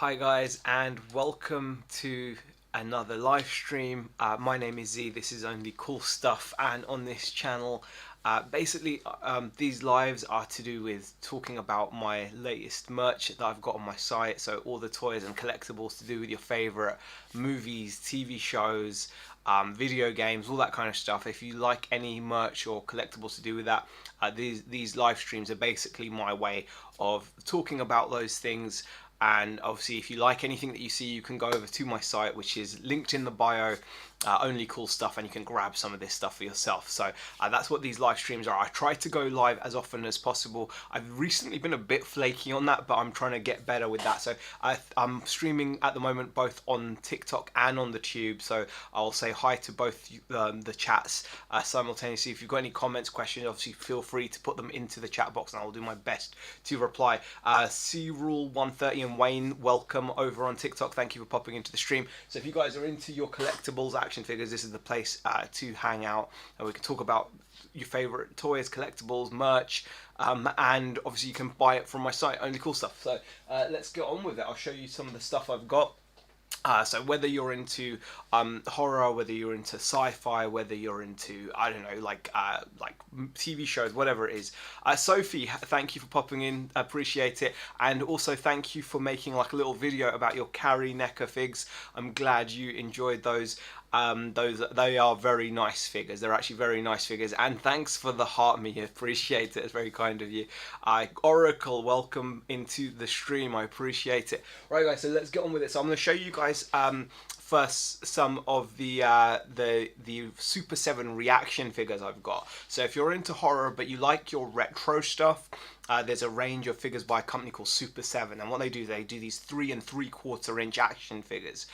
Hi guys, and welcome to another live stream. My name is Z. This is Only Cool Stuff, and on this channel these lives are to do with talking about my latest merch that I've got on my site. So all the toys and collectibles to do with your favorite movies, TV shows, video games, all that kind of stuff. If you like any merch or collectibles to do with that, these live streams are basically my way of talking about those things. And obviously, if you like anything that you see, you can go over to my site, which is linked in the bio, Only Cool Stuff, and you can grab some of this stuff for yourself. So that's what these live streams are. I try to go live as often as possible. I've recently been a bit flaky on that, but I'm trying to get better with that. So I'm streaming at the moment both on TikTok and on the Tube. So I'll say hi to both the chats simultaneously. If you've got any comments, questions, obviously feel free to put them into the chat box, and I'll do my best to reply. C-Rule 130 and Wayne, welcome over on TikTok. Thank you for popping into the stream. So if you guys are into your collectibles, action figures, this is the place to hang out, and we can talk about your favorite toys, collectibles, merch, and obviously you can buy it from my site, Only Cool Stuff. So let's get on with it. I'll show you some of the stuff I've got. So whether you're into horror, whether you're into sci-fi, whether you're into, I don't know, like TV shows, whatever it is. Sophie, thank you for popping in, appreciate it. And also thank you for making like a little video about your Carrie NECA figs. I'm glad you enjoyed those. They are very nice figures. They're actually very nice figures. And thanks for the heart me, appreciate it. It's very kind of you. Oracle, welcome into the stream. I appreciate it. Right guys, so let's get on with it. So I'm going to show you guys first some of the Super 7 reaction figures I've got. So if you're into horror but you like your retro stuff, there's a range of figures by a company called Super 7, and what they do these 3 3/4 inch action figures,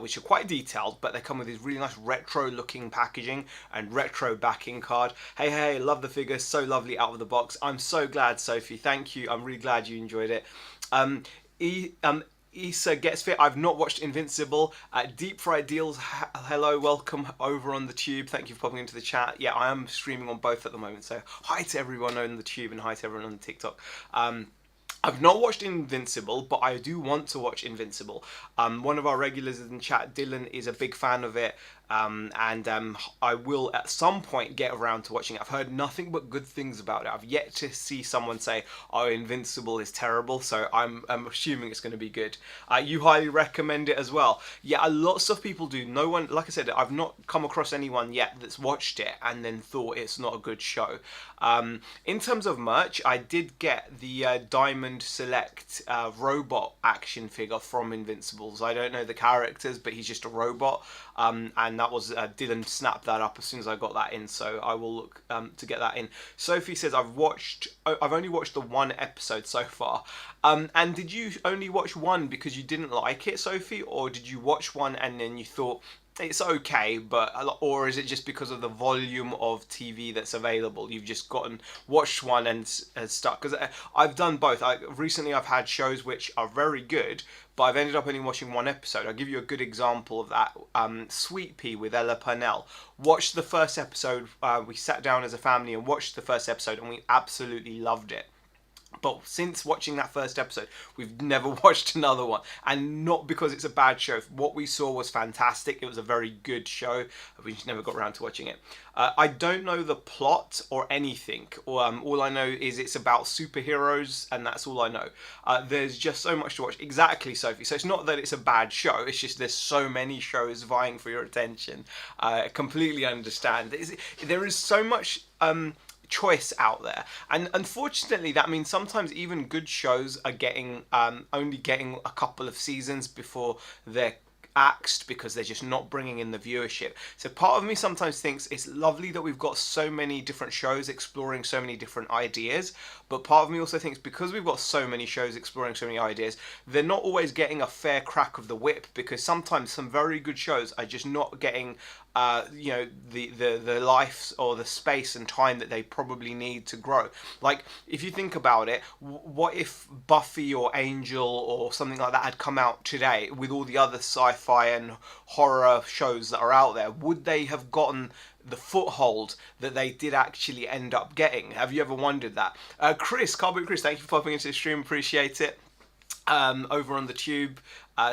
which are quite detailed, but they come with these really nice retro looking packaging and retro backing card. Hey, love the figures, so lovely out of the box. I'm so glad, Sophie, thank you. I'm really glad you enjoyed it. Issa Gets Fit, I've not watched Invincible. Deep Fried Deals, hello, welcome over on the Tube. Thank you for popping into the chat. Yeah, I am streaming on both at the moment, so hi to everyone on the Tube and hi to everyone on TikTok. I've not watched Invincible, but I do want to watch Invincible. One of our regulars in chat, Dylan, is a big fan of it, and I will at some point get around to watching it. I've heard nothing but good things about it. I've yet to see someone say, oh, Invincible is terrible, so I'm assuming it's going to be good. You highly recommend it as well. Yeah, lots of people do. No one, like I said, I've not come across anyone yet that's watched it and then thought it's not a good show. In terms of merch, I did get the Diamond Select robot action figure from Invincibles. I don't know the characters, but he's just a robot, and that was Dylan snapped that up as soon as I got that in, so I will look to get that in. Sophie says I've only watched the one episode so far. And did you only watch one because you didn't like it, Sophie, or did you watch one and then you thought it's okay, or is it just because of the volume of TV that's available? You've just watched one and stuck? Because I've done both. Recently I've had shows which are very good, but I've ended up only watching one episode. I'll give you a good example of that. Sweet Pea with Ella Purnell. Watched the first episode. We sat down as a family and watched the first episode, and we absolutely loved it. But since watching that first episode, we've never watched another one. And not because it's a bad show. What we saw was fantastic. It was a very good show. We just never got around to watching it. I don't know the plot or anything. All I know is it's about superheroes, and that's all I know. There's just so much to watch. Exactly, Sophie. So it's not that it's a bad show. It's just there's so many shows vying for your attention. I completely understand. There is so much choice out there, and unfortunately that means sometimes even good shows are only getting a couple of seasons before they're axed because they're just not bringing in the viewership. So part of me sometimes thinks it's lovely that we've got so many different shows exploring so many different ideas, but part of me also thinks because we've got so many shows exploring so many ideas, they're not always getting a fair crack of the whip, because sometimes some very good shows are just not getting the life or the space and time that they probably need to grow. Like, if you think about it, what if Buffy or Angel or something like that had come out today with all the other sci-fi and horror shows that are out there? Would they have gotten the foothold that they did actually end up getting? Have you ever wondered that? Chris, Carbon Chris, thank you for popping into the stream, appreciate it. over on the tube.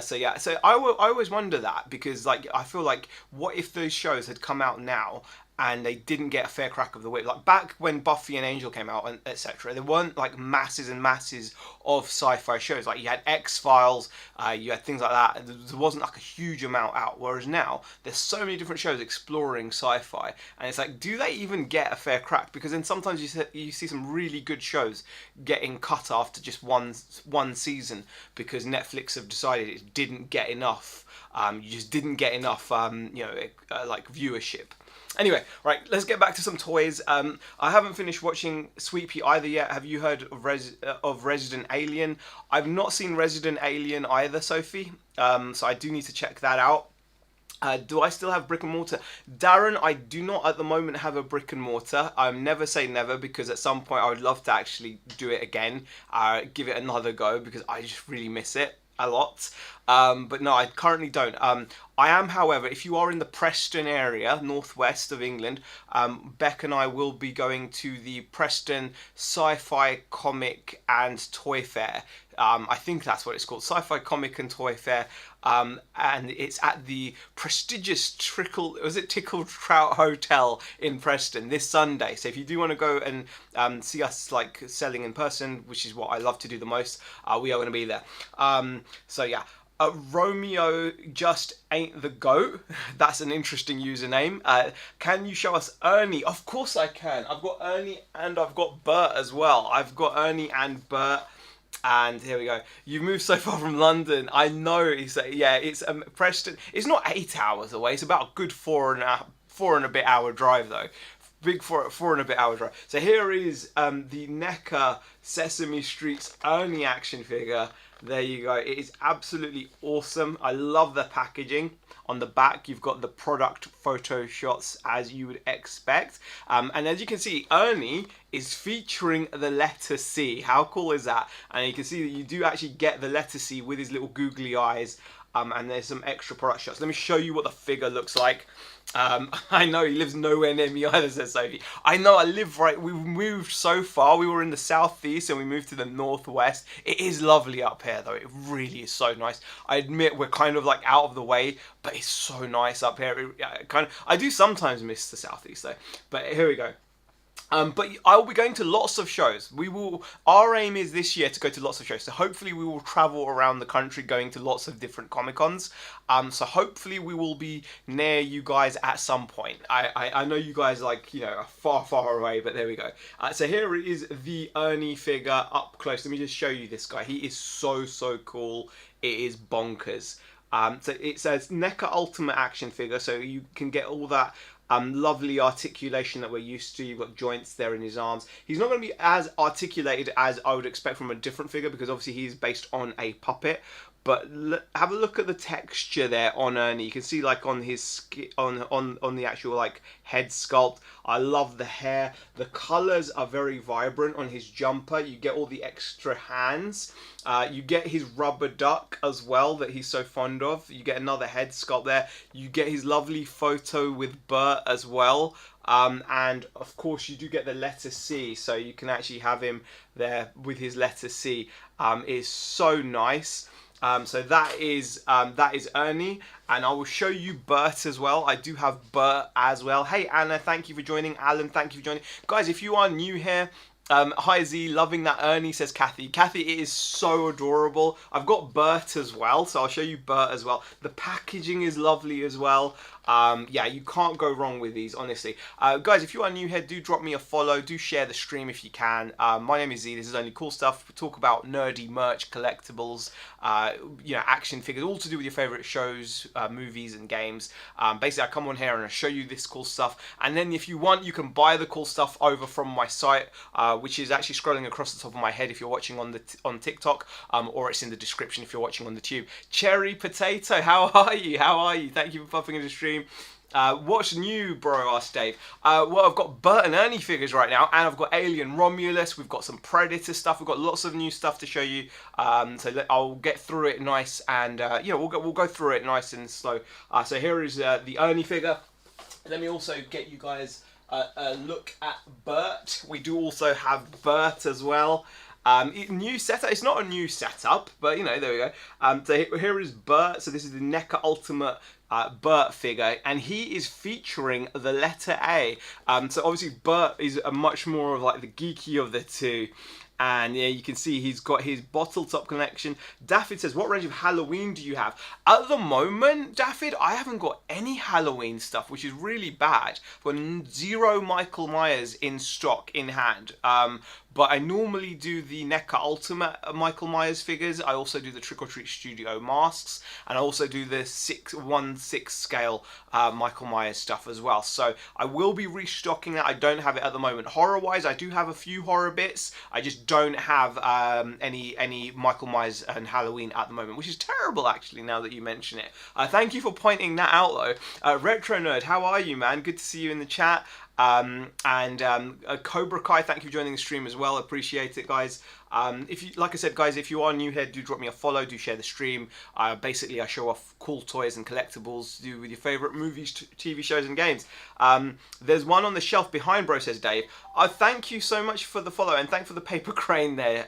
So yeah, so I always wonder that, because like I feel like, what if those shows had come out now and they didn't get a fair crack of the whip? Like back when Buffy and Angel came out and etc. There weren't like masses and masses of sci-fi shows. Like you had X-Files, you had things like that. There wasn't like a huge amount out. Whereas now there's so many different shows exploring sci-fi, and it's like, do they even get a fair crack? Because then sometimes you see some really good shows getting cut after just one season, because Netflix have decided it didn't get enough. You just didn't get enough, like viewership. Anyway, right, let's get back to some toys. I haven't finished watching Sweet Pea either yet. Have you heard of Resident Alien? I've not seen Resident Alien either, Sophie. So I do need to check that out. Do I still have brick and mortar? Darren, I do not at the moment have a brick and mortar. Never say never, because at some point I would love to actually do it again. Give it another go, because I just really miss it a lot. But no, I currently don't. I am, however, if you are in the Preston area, northwest of England, Beck and I will be going to the Preston Sci-Fi Comic and Toy Fair. I think that's what it's called, Sci-Fi Comic and Toy Fair. And it's at the prestigious Tickle Trout Hotel in Preston this Sunday. So if you do want to go and see us like selling in person, which is what I love to do the most, we are going to be there. So yeah. Romeo just ain't the goat. That's an interesting username. Can you show us Ernie? Of course I can. I've got Ernie and I've got Bert as well. I've got Ernie and Bert. And here we go. You've moved so far from London. I know. Yeah, it's Preston. It's not 8 hours away. It's about a good four and a bit hour drive though. Big four and a bit hour drive. So here is the NECA Sesame Street's Ernie action figure. There you go. It is absolutely awesome. I love the packaging. On the back, you've got the product photo shots as you would expect. And as you can see, Ernie is featuring the letter C. How cool is that? And you can see that you do actually get the letter C with his little googly eyes. And there's some extra product shots. Let me show you what the figure looks like. I know he lives nowhere near me either, says Sophie. I know, I live right, we moved so far. We were in the southeast and we moved to the northwest. It is lovely up here though. It really is so nice. I admit we're kind of like out of the way, but it's so nice up here. I do sometimes miss the southeast though. But here we go. But I will be going to lots of shows. Our aim is this year to go to lots of shows. So hopefully we will travel around the country going to lots of different Comic Cons. So hopefully we will be near you guys at some point. I know you guys are far, far away, but there we go. So here is the Ernie figure up close. Let me just show you this guy. He is so, so cool. It is bonkers. So it says NECA Ultimate Action Figure. So you can get all that lovely articulation that we're used to. You've got joints there in his arms. He's not going to be as articulated as I would expect from a different figure, because obviously he's based on a puppet. But have a look at the texture there on Ernie. You can see like on his on the actual like head sculpt. I love the hair. The colors are very vibrant on his jumper. You get all the extra hands. You get his rubber duck as well that he's so fond of. You get another head sculpt there. You get his lovely photo with Bert as well. And of course you do get the letter C, so you can actually have him there with his letter C. It's so nice. So that is Ernie, and I will show you Bert as well. I do have Bert as well. Hey Anna, thank you for joining. Alan, thank you for joining. Guys, if you are new here, hi Z, loving that Ernie, says Kathy. Kathy, it is so adorable. I've got Bert as well, so I'll show you Bert as well. The packaging is lovely as well. Yeah, you can't go wrong with these, honestly. Guys, if you are new here, do drop me a follow. Do share the stream if you can. My name is Z. This is Only Cool Stuff. We talk about nerdy merch, collectibles, action figures, all to do with your favorite shows, movies and games. Basically, I come on here and I show you this cool stuff. And then if you want, you can buy the cool stuff over from my site, which is actually scrolling across the top of my head if you're watching on TikTok, or it's in the description if you're watching on the tube. Cherry Potato, how are you? How are you? Thank you for popping in the stream. What's new, bro? Asked Dave. Well, I've got Bert and Ernie figures right now, and I've got Alien Romulus. We've got some Predator stuff. We've got lots of new stuff to show you. So I'll get through it nice, and we'll go through it nice and slow. So here is the Ernie figure. Let me also get you guys a look at Bert. We do also have Bert as well. New setup. It's not a new setup, but you know, there we go. So here is Bert. So this is the NECA Ultimate Bert figure, and he is featuring the letter A. So obviously Bert is a much more of like the geeky of the two. And yeah, you can see he's got his bottle top collection. Daffyd says, what range of Halloween do you have? At the moment, Daffyd, I haven't got any Halloween stuff, which is really bad. I've got 0 Michael Myers in stock in hand. But I normally do the NECA Ultimate Michael Myers figures. I also do the Trick or Treat Studio masks. And I also do the 1/6 scale Michael Myers stuff as well. So I will be restocking that. I don't have it at the moment. Horror-wise, I do have a few horror bits. I just don't have any Michael Myers and Halloween at the moment, which is terrible actually now that you mention it. Thank you for pointing that out though. Retro Nerd, how are you, man? Good to see you in the chat. Cobra Kai, thank you for joining the stream as well. Appreciate it, guys. If you, like I said, guys, if you are new here, do drop me a follow. Do share the stream. Basically, I show off cool toys and collectibles to do with your favorite movies, TV shows, and games. There's one on the shelf behind, bro, says Dave. Thank you so much for the follow, and thank for the paper crane there.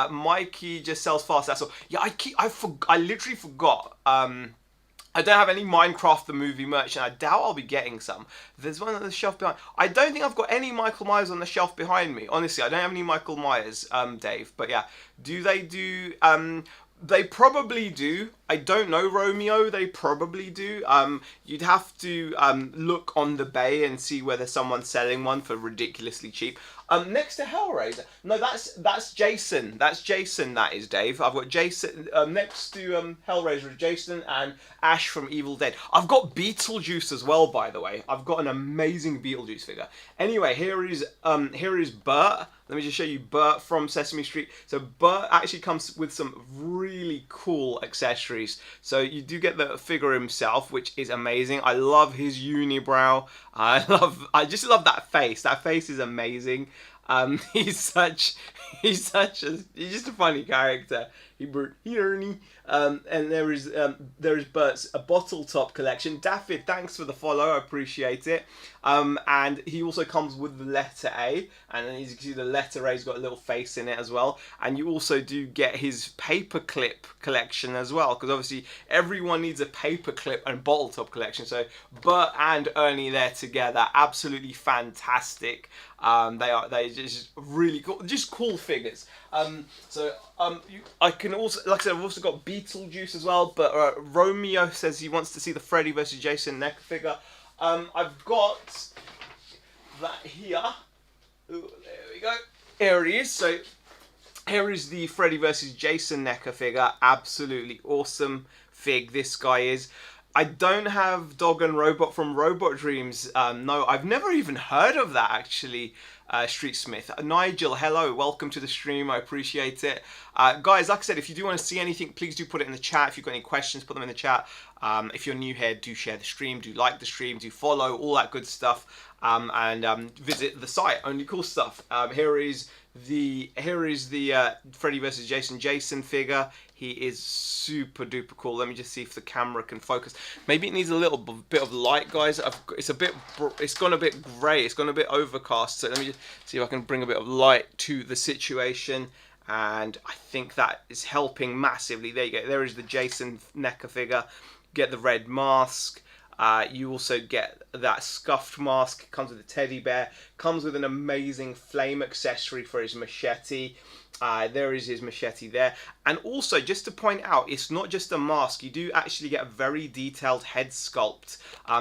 Mikey just sells fast. That's all. Yeah, I literally forgot. I don't have any Minecraft the movie merch, and I doubt I'll be getting some. There's one on the shelf behind. I don't think I've got any Michael Myers on the shelf behind me. Honestly, I don't have any Michael Myers, Dave. But yeah, do they do... They probably do. I don't know, Romeo. They probably do. You'd have to look on the bay and see whether someone's selling one for ridiculously cheap. Next to Hellraiser. No, that's Jason. That's Jason. That is Dave. I've got Jason next to Hellraiser is Jason and Ash from Evil Dead. I've got Beetlejuice as well, by the way. I've got an amazing Beetlejuice figure. Anyway, here is Bert. Let me just show you Bert from Sesame Street. So Bert actually comes with some really cool accessories. So you do get the figure himself, which is amazing. I love his unibrow. I just love that face. That face is amazing. He's just a funny character. Ernie. And there is Bert's a bottle top collection. Daffyd, thanks for the follow, I appreciate it. And he also comes with the letter A, and then as you can see the letter A's got a little face in it as well. And you also do get his paperclip collection as well, because obviously everyone needs a paperclip and bottle top collection. So Bert and Ernie there together, absolutely fantastic. They just really cool, just cool figures. I can also, like I said, I've also got Beetlejuice as well, but Romeo says he wants to see the Freddy vs. Jason NECA figure. I've got that here. Ooh, there we go. Here he is. So here is the Freddy vs. Jason NECA figure. Absolutely awesome fig this guy is. I don't have Dog and Robot from Robot Dreams. No, I've never even heard of that actually. Street Smith. Nigel, hello, welcome to the stream, I appreciate it. Guys, like I said, if you do want to see anything, please do put it in the chat. If you've got any questions, put them in the chat. If you're new here, do share the stream, do like the stream, do follow, all that good stuff. And visit the site, only cool stuff. Here is the Freddy vs. Jason figure. He is super duper cool. Let me just see if the camera can focus. Maybe it needs a little bit of light, guys. It's gone a bit grey. It's gone a bit overcast. So let me just see if I can bring a bit of light to the situation. And I think that is helping massively. There you go. There is the Jason NECA figure. Get the red mask. You also get that scuffed mask. Comes with a teddy bear. Comes with an amazing flame accessory for his machete. There is his machete there. And also, just to point out, it's not just a mask. You do actually get a very detailed head sculpt.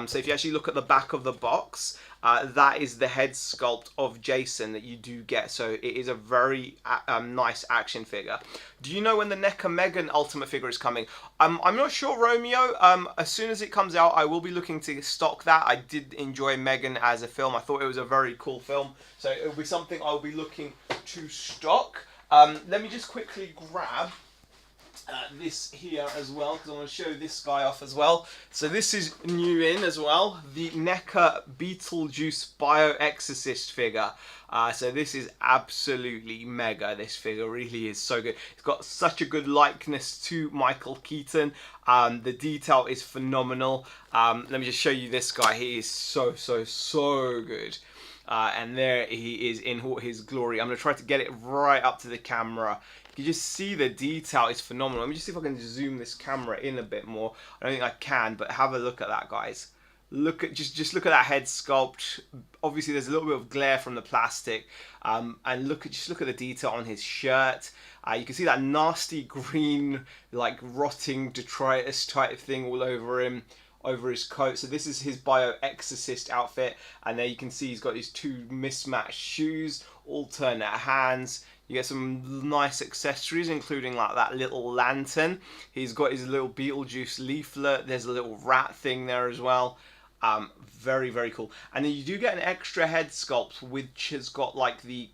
So if you actually look at the back of the box, that is the head sculpt of Jason that you do get. So it is a very nice action figure. Do you know when the NECA Megan Ultimate figure is coming? I'm not sure, Romeo. As soon as it comes out, I will be looking to stock that. I did enjoy Megan as a film. I thought it was a very cool film. So it will be something I'll be looking to stock. Let me just quickly grab this here as well, because I want to show this guy off as well. So this is new in as well, the NECA Beetlejuice Bio-Exorcist figure. So this is absolutely mega. This figure really is so good. It's got such a good likeness to Michael Keaton. The detail is phenomenal. Let me just show you this guy. He is so good. And there he is in all his glory. I'm going to try to get it right up to the camera. You just see the detail is phenomenal. Let me just see if I can zoom this camera in a bit more. I don't think I can, but have a look at that, guys. Look at just look at that head sculpt. Obviously, there's a little bit of glare from the plastic, and just look at the detail on his shirt. You can see that nasty green, like rotting detritus type thing all over him, over his coat. So this is his Bio-Exorcist outfit, and there you can see he's got these two mismatched shoes, alternate hands. You get some nice accessories, including like that little lantern. He's got his little Beetlejuice leaflet. There's a little rat thing there as well. Very, very cool. And then you do get an extra head sculpt, which has got like the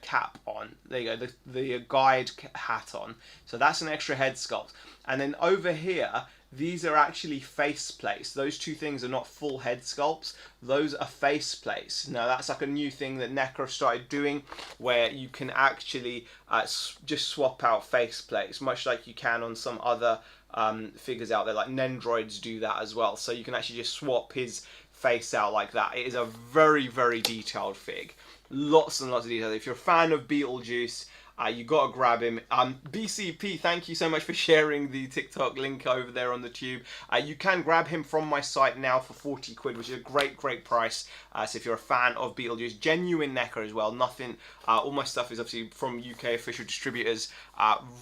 cap on. There you go, the guide hat on. So that's an extra head sculpt. And then over here, these are actually face plates. Those two things are not full head sculpts. Those are face plates. Now that's like a new thing that NECA started doing, where you can actually just swap out face plates, much like you can on some other figures out there, like Nendroids do that as well. So you can actually just swap his face out like that. It is a very, very detailed fig. Lots and lots of detail. If you're a fan of Beetlejuice, you gotta grab him. BCP, thank you so much for sharing the TikTok link over there on the tube. You can grab him from my site now for 40 quid, which is a great, great price. So if you're a fan of Beetlejuice, genuine NECA as well. Nothing. All my stuff is obviously from UK official distributors.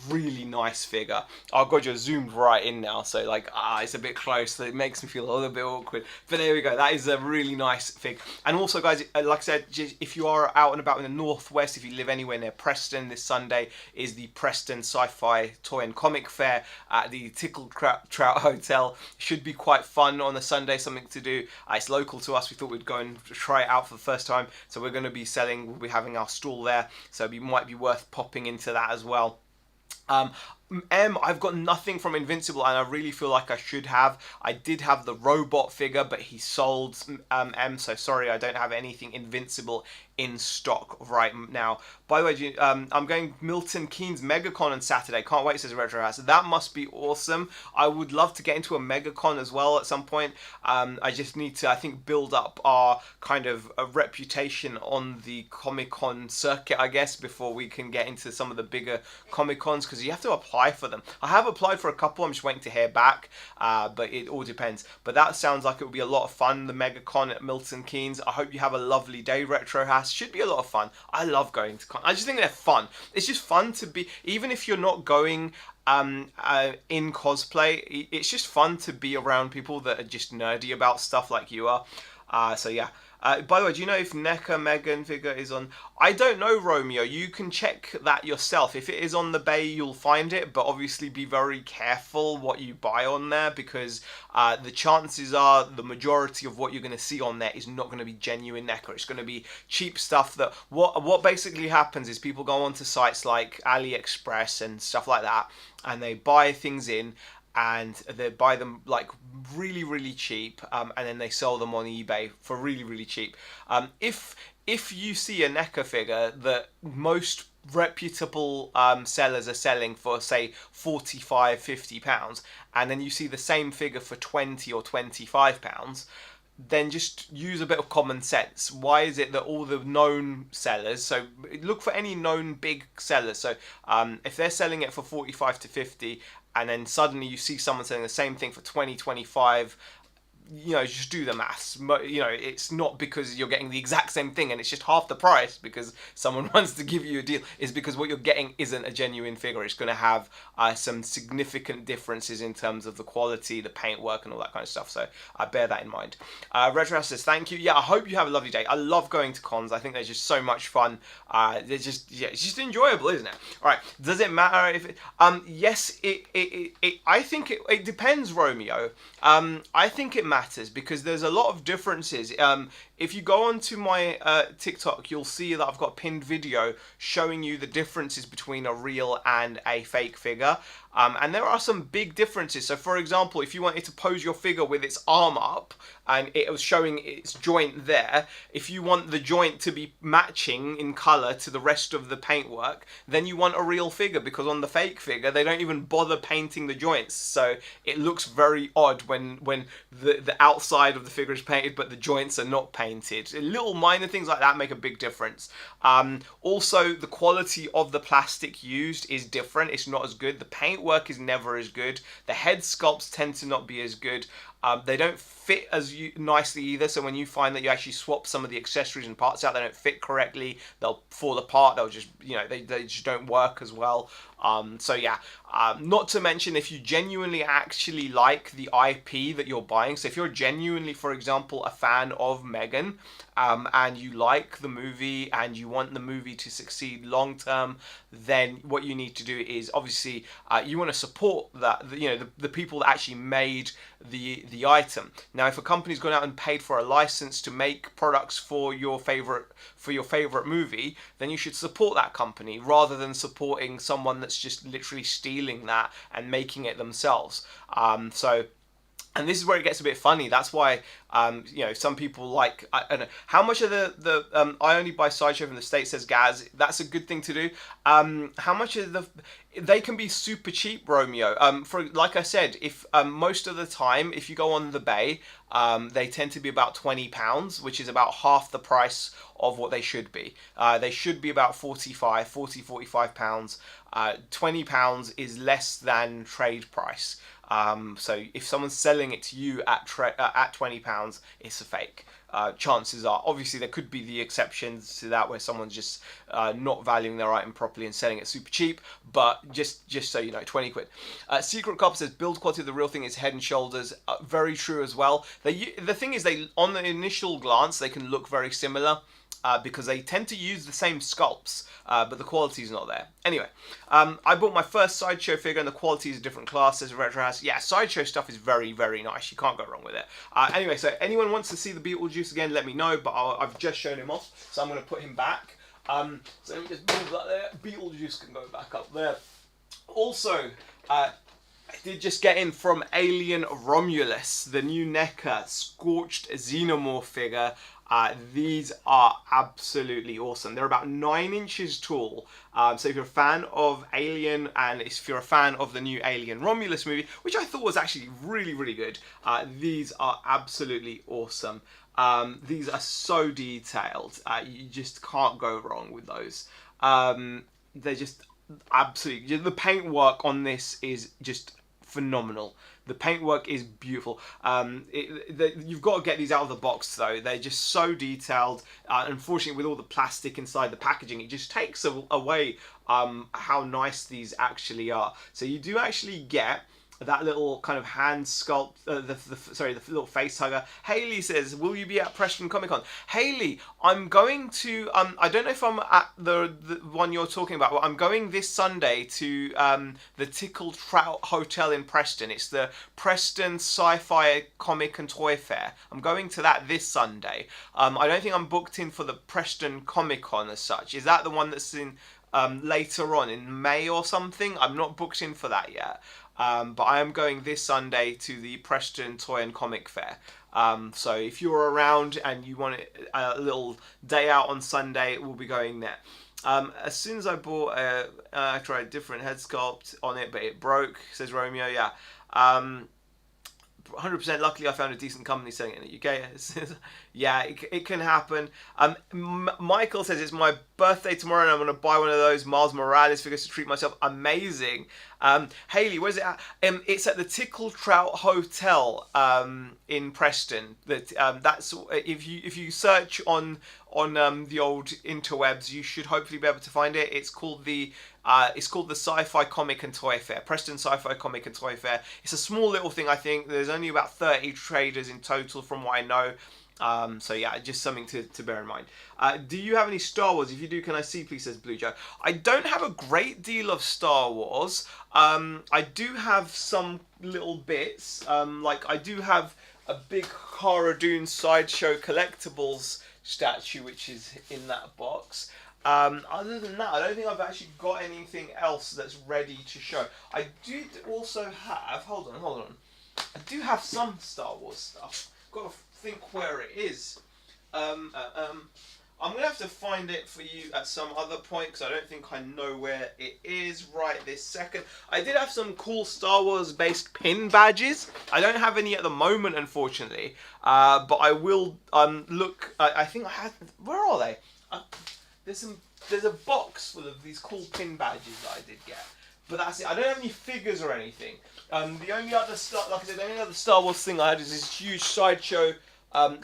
Really nice figure. Oh god, you're zoomed right in now, so like it's a bit close, so it makes me feel a little bit awkward. But there we go. That is a really nice fig. And also, guys, like I said, if you are out and about in the northwest, if you live anywhere near Preston, this Sunday is the Preston Sci-Fi Toy and Comic Fair at the Tickle Trout Hotel. Should be quite fun on a Sunday, something to do. It's local to us. We thought we'd go and try it out for the first time. So we're going to be we'll be having our stall there. So it might be worth popping into that as well. I've got nothing from Invincible, and I really feel like I should have. I did have the robot figure, but he sold, so sorry, I don't have anything Invincible in stock right now. By the way, I'm going Milton Keynes MegaCon on Saturday. Can't wait, says Retro House. That must be awesome. I would love to get into a MegaCon as well at some point. I just need to, I think, build up our kind of a reputation on the Comic-Con circuit, I guess, before we can get into some of the bigger Comic-Cons, because you have to apply for them. I have applied for a couple. I'm just waiting to hear back, but it all depends. But that sounds like it would be a lot of fun, the MegaCon at Milton Keynes. I hope you have a lovely day, Retro House. Should be a lot of fun. I love going to con. I just think they're fun. It's just fun to be, even if you're not going in cosplay, it's just fun to be around people that are just nerdy about stuff like you are. So yeah. By the way, do you know if NECA Megan figure is on? I don't know, Romeo. You can check that yourself. If it is on the bay, you'll find it. But obviously be very careful what you buy on there, because the chances are the majority of what you're going to see on there is not going to be genuine NECA. It's going to be cheap stuff that... What basically happens is people go onto sites like AliExpress and stuff like that, and they buy things in, and they buy them like really, really cheap, and then they sell them on eBay for really, really cheap. If you see a NECA figure that most reputable sellers are selling for, say, £45-50, and then you see the same figure for £20 or £25, then just use a bit of common sense. Why is it that all the known sellers, so look for any known big sellers, so if they're selling it for 45 to 50, and then suddenly you see someone selling the same thing for 20, 25, you know, just do the maths. You know, it's not because you're getting the exact same thing and it's just half the price because someone wants to give you a deal. It's because what you're getting isn't a genuine figure. It's going to have some significant differences in terms of the quality, the paintwork, and all that kind of stuff. So bear that in mind. Retro says, thank you. Yeah, I hope you have a lovely day. I love going to cons. I think they're just so much fun. It's just enjoyable, isn't it? All right. Does it matter if it? Yes, I think it depends, Romeo. I think it matters because there's a lot of differences. If you go onto my TikTok, you'll see that I've got a pinned video showing you the differences between a real and a fake figure. And there are some big differences. So for example, if you wanted to pose your figure with its arm up and it was showing its joint there, if you want the joint to be matching in colour to the rest of the paintwork, then you want a real figure, because on the fake figure they don't even bother painting the joints. So it looks very odd when the outside of the figure is painted, but the joints are not painted. Little minor things like that make a big difference. Also, the quality of the plastic used is different. It's not as good. The paintwork is never as good. The head sculpts tend to not be as good. They don't fit as nicely either, so when you find that you actually swap some of the accessories and parts out, they don't fit correctly, they'll fall apart, they'll just, they just don't work as well. So yeah, not to mention if you genuinely actually like the IP that you're buying, so if you're genuinely, for example, a fan of Megan, and you like the movie and you want the movie to succeed long term, then what you need to do is obviously you want to support that, the people that actually made the item. Now, if a company's gone out and paid for a license to make products for your favorite movie, then you should support that company rather than supporting someone that's just literally stealing that and making it themselves. And this is where it gets a bit funny. That's why, some people like, I don't know, how much of the I only buy Sideshow from the States, says Gaz. That's a good thing to do. How much of they can be super cheap, Romeo. Like I said, if most of the time, if you go on the Bay, they tend to be about £20, which is about half the price of what they should be. They should be about £45. £20 is less than trade price. So if someone's selling it to you at £20, it's a fake. Chances are, obviously there could be the exceptions to that where someone's just not valuing their item properly and selling it super cheap, but just so you know, 20 quid. Secret Copper says build quality of the real thing is head and shoulders. Very true as well. The thing is, on the initial glance they can look very similar. Because they tend to use the same sculpts, but the quality is not there. Anyway, I bought my first Sideshow figure and the quality is a different class, says Retro House. Yeah, Sideshow stuff is very, very nice. You can't go wrong with it. Anyway, so anyone wants to see the Beetlejuice again, let me know, but I've just shown him off, so I'm going to put him back. So let me just move that there. Beetlejuice can go back up there. Also, I did just get in from Alien Romulus, the new NECA Scorched Xenomorph figure. These are absolutely awesome. They're about 9 inches tall. So if you're a fan of Alien and if you're a fan of the new Alien Romulus movie, which I thought was actually really, really good, these are absolutely awesome. These are so detailed. You just can't go wrong with those. They're just absolutely... The paintwork on this is just phenomenal. The paintwork is beautiful. You've got to get these out of the box though. They're just so detailed. Unfortunately, with all the plastic inside the packaging, it just takes away how nice these actually are. So you do actually get that little kind of hand sculpt, the little face hugger. Haley says, will you be at Preston Comic Con? Haley, I'm going to, I don't know if I'm at the one you're talking about, but I'm going this Sunday to the Tickle Trout Hotel in Preston. It's the Preston Sci-Fi Comic and Toy Fair. I'm going to that this Sunday. I don't think I'm booked in for the Preston Comic Con as such. Is that the one that's in later on in May or something? I'm not booked in for that yet. But I am going this Sunday to the Preston Toy and Comic Fair. So if you're around and you want a little day out on Sunday, we'll be going there. As soon as I bought, I tried a different head sculpt on it, but it broke, says Romeo. Yeah. 100% luckily I found a decent company selling it in the UK. Yeah, it can happen. Michael says it's my birthday tomorrow and I'm going to buy one of those Miles Morales figures to treat myself. Amazing. Haley, where's it at? It's at the Tickle Trout Hotel in Preston. That's if you search on the old interwebs, you should hopefully be able to find it. It's called the Sci-Fi Comic and Toy Fair, Preston Sci-Fi Comic and Toy Fair. It's a small little thing, I think. There's only about 30 traders in total from what I know. So yeah, just something to bear in mind. Do you have any Star Wars? If you do, can I see, please, says Blue Joe. I don't have a great deal of Star Wars. I do have some little bits. Like I do have a big Cara Dune Sideshow Collectibles statue, which is in that box. Other than that, I don't think I've actually got anything else that's ready to show. I did also have, hold on. I do have some Star Wars stuff. Got to think where it is. I'm going to have to find it for you at some other point because I don't think I know where it is right this second. I did have some cool Star Wars based pin badges. I don't have any at the moment, unfortunately, but I will look. I think I had. Where are they? There's a box full of these cool pin badges that I did get. But that's it. I don't have any figures or anything. The only other the only other Star Wars thing I had is this huge sideshow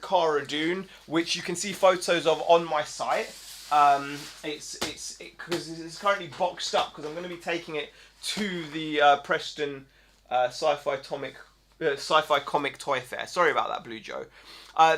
Cara Dune, which you can see photos of on my site. It's because it's currently boxed up because I'm going to be taking it to the Preston sci-fi comic toy fair. Sorry about that, Blue Joe.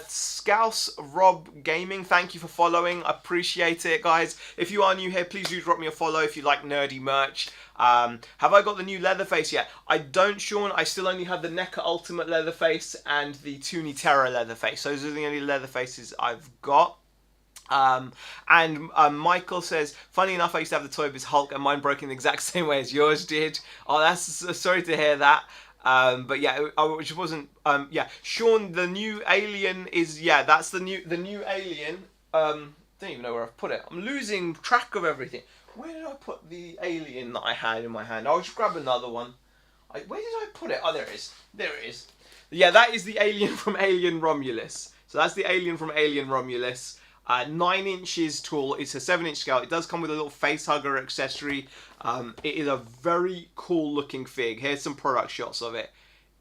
Scouse Rob Gaming, thank you for following. I appreciate it, guys. If you are new here, please do drop me a follow if you like nerdy merch. Have I got the new Leatherface yet? I don't, Sean. I still only have the NECA Ultimate Leatherface and the Toonie Terror Leatherface. Those are the only Leatherfaces I've got. Michael says, funny enough, I used to have the Toy Biz Hulk and mine broke in the exact same way as yours did. Oh, that's sorry to hear that. But yeah, which wasn't. Yeah, Sean, the new alien is. Yeah, that's the new alien. Don't even know where I've put it. I'm losing track of everything. Where did I put the alien that I had in my hand? I'll just grab another one. Where did I put it? Oh, there it is. There it is. Yeah, that is the alien from Alien Romulus. So that's the alien from Alien Romulus. 9 inches tall. It's a 7-inch scale. It does come with a little face hugger accessory. It is a very cool looking fig. Here's some product shots of it.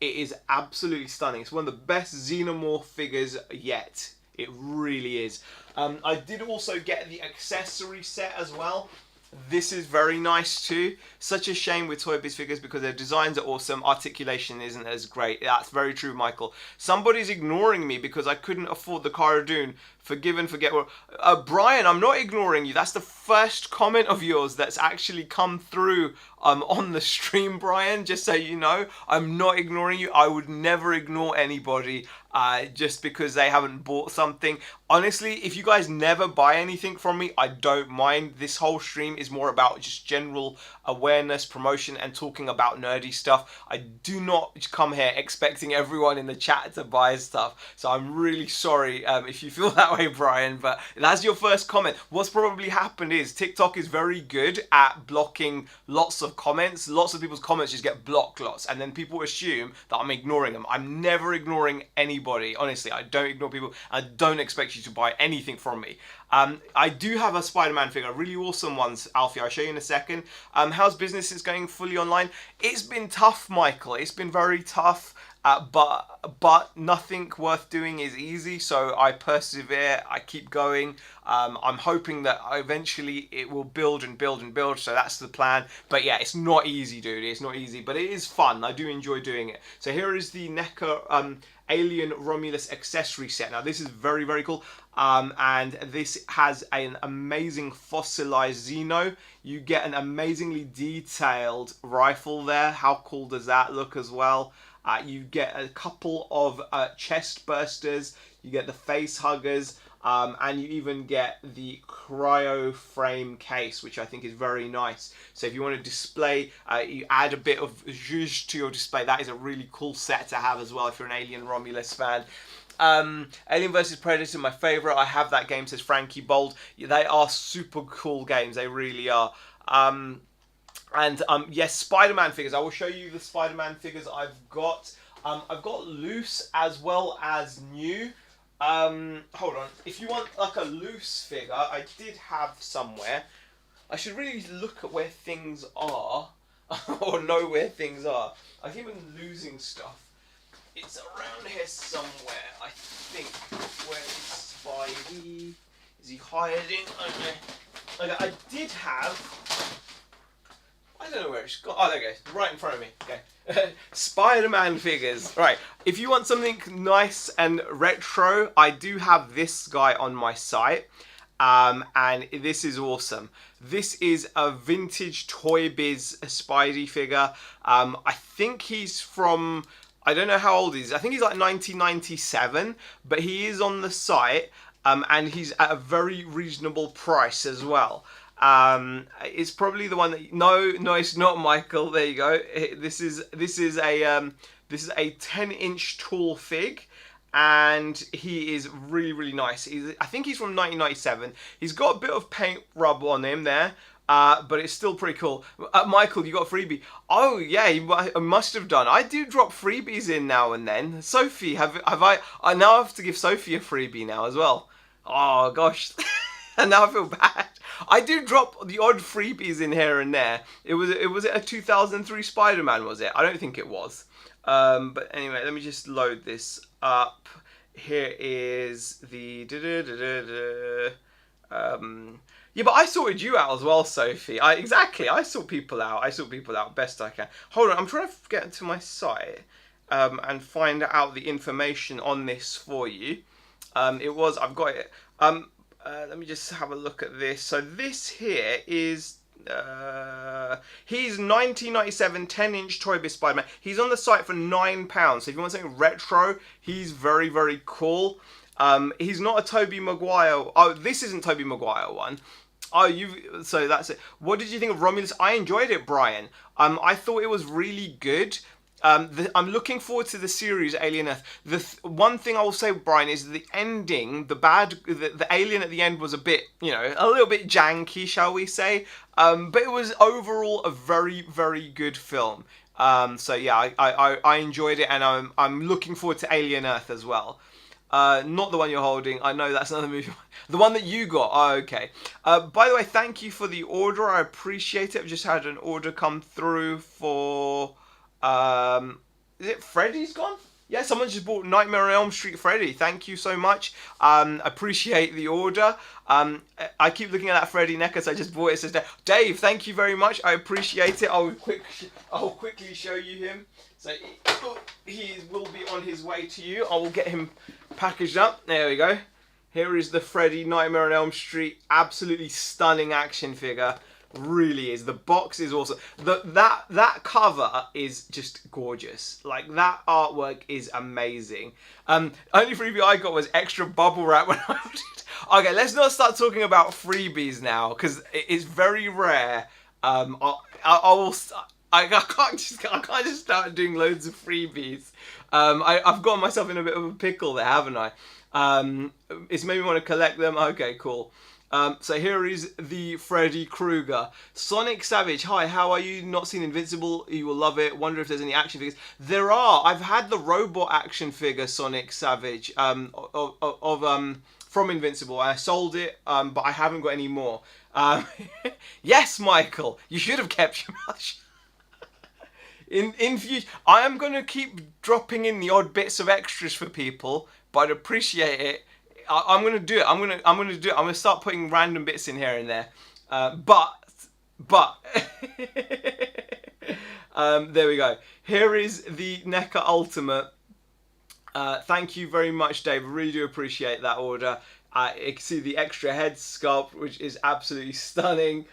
It is absolutely stunning. It's one of the best Xenomorph figures yet. It really is. I did also get the accessory set as well. This is very nice too. Such a shame with Toy Biz figures because their designs are awesome. Articulation isn't as great. That's very true, Michael. Somebody's ignoring me because I couldn't afford the Cara Dune. Forgive and forget. Brian, I'm not ignoring you. That's the first comment of yours that's actually come through on the stream, Brian. Just so you know, I'm not ignoring you. I would never ignore anybody just because they haven't bought something. Honestly, if you guys never buy anything from me, I don't mind. This whole stream is more about just general awareness, promotion, and talking about nerdy stuff. I do not come here expecting everyone in the chat to buy stuff. So I'm really sorry if you feel that way, Brian, but that's your first comment. What's probably happened is TikTok is very good at blocking lots of comments. Lots of people's comments just get blocked lots, and then people assume that I'm ignoring them. I'm never ignoring anybody. Honestly, I don't ignore people. I don't expect you to buy anything from me. I do have a Spider-Man figure, a really awesome one, Alfie. I'll show you in a second. How's business is going fully online? It's been tough, Michael. It's been very tough. But nothing worth doing is easy, so I persevere, I keep going. I'm hoping that eventually it will build and build and build, so that's the plan. But yeah, it's not easy, dude. It's not easy, but it is fun. I do enjoy doing it. So here is the NECA Alien Romulus accessory set. Now this is very, very cool. And this has an amazing fossilized Xeno. You get an amazingly detailed rifle there. How cool does that look as well? You get a couple of chest bursters, you get the face huggers, and you even get the cryo frame case, which I think is very nice. So if you want to display, you add a bit of zhuzh to your display. That is a really cool set to have as well if you're an Alien Romulus fan. Alien vs Predator, my favourite. I have that game, says Frankie Bold. They are super cool games, they really are. Yes, Spider-Man figures. I will show you the Spider-Man figures I've got. I've got loose as well as new. Hold on. If you want like a loose figure, I did have somewhere. I should really look at where things are or know where things are. I keep on losing stuff. It's around here somewhere, I think. Where is Spidey? Is he hiding? Okay, I did have... I don't know where it's gone. Oh, there it goes. Right in front of me. Okay. Spider-Man figures. Right. If you want something nice and retro, I do have this guy on my site. And this is awesome. This is a vintage Toy Biz Spidey figure. I think he's from... I don't know how old he is. I think he's like 1997. But he is on the site. And he's at a very reasonable price as well. It's probably the one that no, it's not, Michael. There you go. This is a 10-inch tall fig, and he is really, really nice. I think he's from 1997. He's got a bit of paint rub on him there. But it's still pretty cool. Michael, you got a freebie. Oh yeah, I must have done. I do drop freebies in now and then. Sophie, have I now have to give Sophie a freebie now as well. Oh gosh, and now I feel bad. I do drop the odd freebies in here and there. It was a 2003 Spider-Man, was it? I don't think it was. But anyway, let me just load this up. Here is the yeah, but I sorted you out as well, Sophie. Exactly. I sort people out. I sort people out best I can. Hold on, I'm trying to get to my site and find out the information on this for you. I've got it. Let me just have a look at this. So this here is he's 1997 10-inch Toy Biz Spider-Man. He's on the site for £9. So if you want something retro, he's very, very cool. He's not a Tobey Maguire. Oh, this isn't Tobey Maguire one. Oh, so that's it. What did you think of Romulus? I enjoyed it, Brian. I thought it was really good. I'm looking forward to the series Alien Earth. One thing I will say, Brian, is the ending, the alien at the end was a bit, a little bit janky, shall we say? But it was overall a very, very good film. So yeah, I enjoyed it, and I'm looking forward to Alien Earth as well. Not the one you're holding. I know that's another movie. The one that you got. Oh, okay. By the way, thank you for the order. I appreciate it. I've just had an order come through for... is it Freddy's gone? Yeah, someone just bought Nightmare on Elm Street Freddy. Thank you so much. Appreciate the order. I keep looking at that Freddy necklace I just bought. It says, Dave, thank you very much. I appreciate it. I'll quickly show you him. So he will be on his way to you. I will get him packaged up. There we go. Here is the Freddy Nightmare on Elm Street. Absolutely stunning action figure. Really is. The box is awesome. That cover is just gorgeous. Like, that artwork is amazing. Only freebie I got was extra bubble wrap when I did. Okay, let's not start talking about freebies now, because it's very rare. I can't just start doing loads of freebies. I've got myself in a bit of a pickle there, haven't I? It's made me want to collect them. Okay, cool. So here is the Freddy Krueger. Sonic Savage, hi, how are you? Not seen Invincible, you will love it. Wonder if there's any action figures. There are. I've had the robot action figure Sonic Savage from Invincible. I sold it, but I haven't got any more. Yes, Michael, you should have kept your mouth shut. In future, I am going to keep dropping in the odd bits of extras for people, but I'd appreciate it. I'm going to do it. I'm going to do it. I'm going to start putting random bits in here and there. But there we go. Here is the NECA Ultimate. Thank you very much, Dave. I really do appreciate that order. You can see the extra head sculpt, which is absolutely stunning.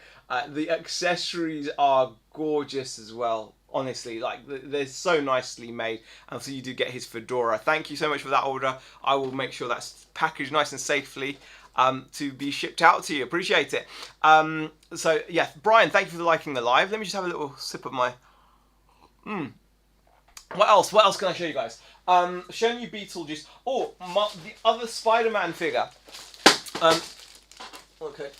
The accessories are gorgeous as well. Honestly, like, they're so nicely made. And so you do get his fedora. Thank you so much for that order. I will make sure that's packaged nice and safely to be shipped out to you. Appreciate it. So, yeah, Brian, thank you for liking the live. Let me just have a little sip of my... What else? What else can I show you guys? Showing you Beetlejuice. Oh, the other Spider-Man figure. Okay,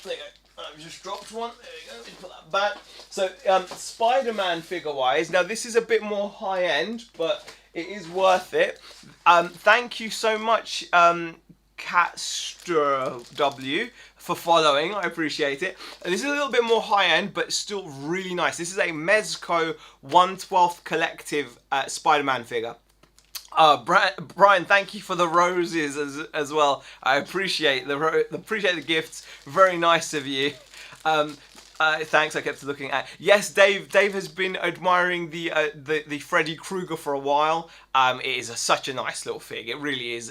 there you go. I've just dropped one. There you go. Let me put that back. So, Spider-Man figure-wise, now this is a bit more high-end, but it is worth it. Thank you so much, Catster W, for following. I appreciate it. And this is a little bit more high-end, but still really nice. This is a Mezco 1/12 collective Spider-Man figure. Brian, thank you for the roses as well. I appreciate the gifts. Very nice of you. Thanks. I kept looking at. Yes, Dave. Dave has been admiring the Freddy Krueger for a while. It is such a nice little fig. It really is.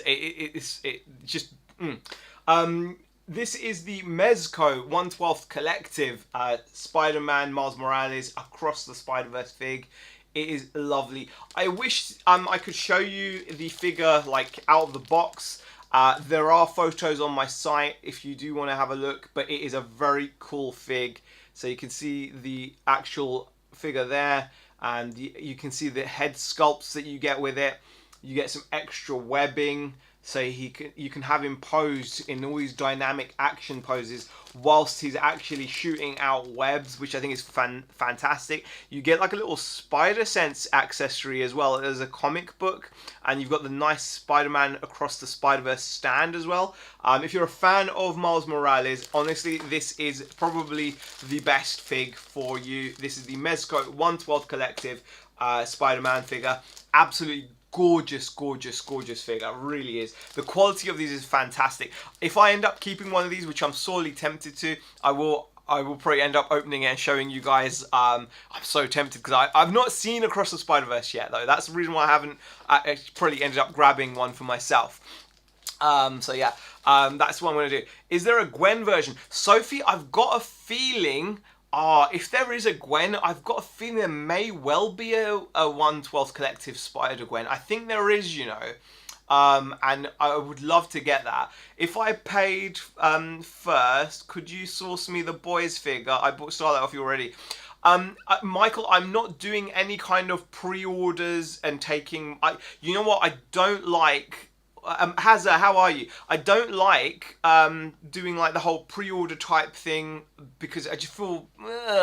This is the Mezco 1/12 collective Spider-Man Miles Morales Across the Spider-Verse fig. It is lovely. I wish I could show you the figure like out of the box. There are photos on my site if you do want to have a look, but it is a very cool fig. So you can see the actual figure there, and you can see the head sculpts that you get with it. You get some extra webbing, so you can have him posed in all these dynamic action poses whilst he's actually shooting out webs, which I think is fantastic. You get like a little spider sense accessory as well as a comic book, and you've got the nice Spider-Man across the Spider-Verse stand as well. If you're a fan of Miles Morales, honestly, this is probably the best fig for you. This is the Mezco 1/12 Collective Spider-Man figure. Absolutely gorgeous figure. It really is. The quality of these is fantastic. If I end up keeping one of these, which I'm sorely tempted to, I will probably end up opening it and showing you guys. I'm so tempted because I've not seen Across the Spider-Verse yet, though. That's the reason why I haven't probably ended up grabbing one for myself. So yeah, that's what I'm going to do. Is there a Gwen version? Sophie, I've got a feeling... if there is a Gwen, I've got a feeling there may well be a 1/12 Collective Spider-Gwen. I think there is, you know. And I would love to get that. If I paid first, could you source me the boys figure? I saw that off you already. Michael, I'm not doing any kind of pre-orders and taking... you know what? I don't like... Hazza, how are you? I don't like doing like the whole pre-order type thing because I just feel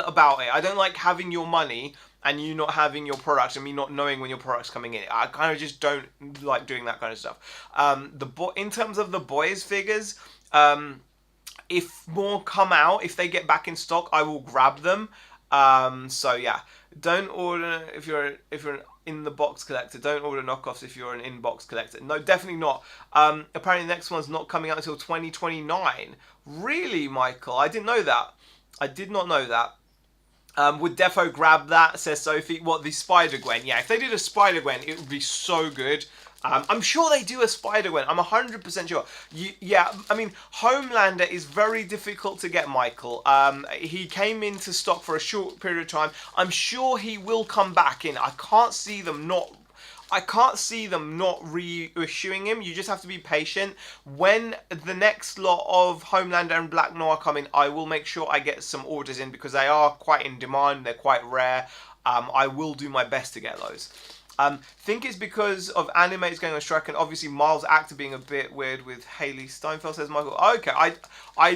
about it. I don't like having your money and you not having your product and me not knowing when your product's coming in. I kind of just don't like doing that kind of stuff. In terms of the boys figures, if more come out, if they get back in stock, I will grab them. So yeah, don't order if you're an in the box collector. Don't order knockoffs if you're an in-box collector. No, definitely not. Apparently the next one's not coming out until 2029. Really, Michael? I didn't know that. I did not know that. Would defo grab that, says Sophie. What, the Spider-Gwen? Yeah, if they did a Spider-Gwen, it would be so good. I'm sure they do a Spider-Gwen. I'm 100% sure. Yeah, I mean, Homelander is very difficult to get, Michael. He came into stock for a short period of time. I'm sure he will come back in. I can't see them not reissuing him. You just have to be patient. When the next lot of Homelander and Black Noir come in, I will make sure I get some orders in because they are quite in demand. They're quite rare. I will do my best to get those. Think it's because of animators going on strike and obviously Miles' actor being a bit weird with Haley Steinfeld, says Michael. Okay, I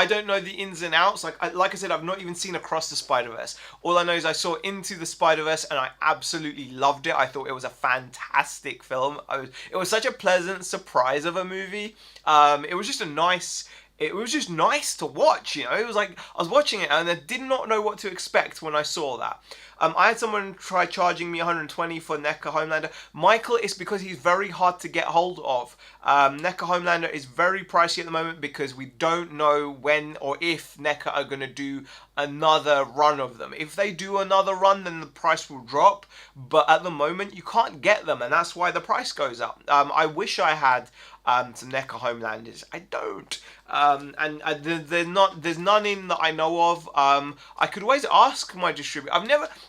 don't know the ins and outs. Like I said, I've not even seen Across the Spider-Verse. All I know is I saw Into the Spider-Verse and I absolutely loved it. I thought it was a fantastic film. It was such a pleasant surprise of a movie. It was just nice to watch, you know. It was like I was watching it and I did not know what to expect when I saw that. I had someone try charging me 120 for NECA Homelander. Michael, it's because he's very hard to get hold of. NECA Homelander is very pricey at the moment because we don't know when or if NECA are going to do another run of them. If they do another run, then the price will drop. But at the moment, you can't get them, and that's why the price goes up. I wish I had some NECA Homelanders. I don't. There's none in that I know of. I could always ask my distributor.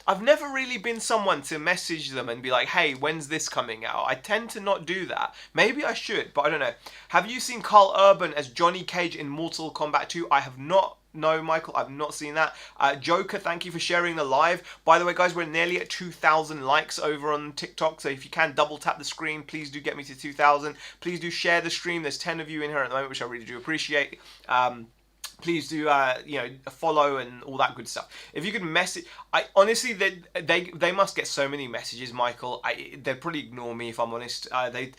I've never really been someone to message them and be like, hey, when's this coming out? I tend to not do that. Maybe I should, but I don't know. Have you seen Carl Urban as Johnny Cage in Mortal Kombat 2? I have not. No, Michael, I've not seen that. Joker, thank you for sharing the live. By the way, guys, we're nearly at 2,000 likes over on TikTok, so if you can double tap the screen, please do get me to 2,000. Please do share the stream. There's 10 of you in here at the moment, which I really do appreciate. Please do, follow and all that good stuff. If you could message, honestly, they must get so many messages, Michael. They'd probably ignore me if I'm honest. They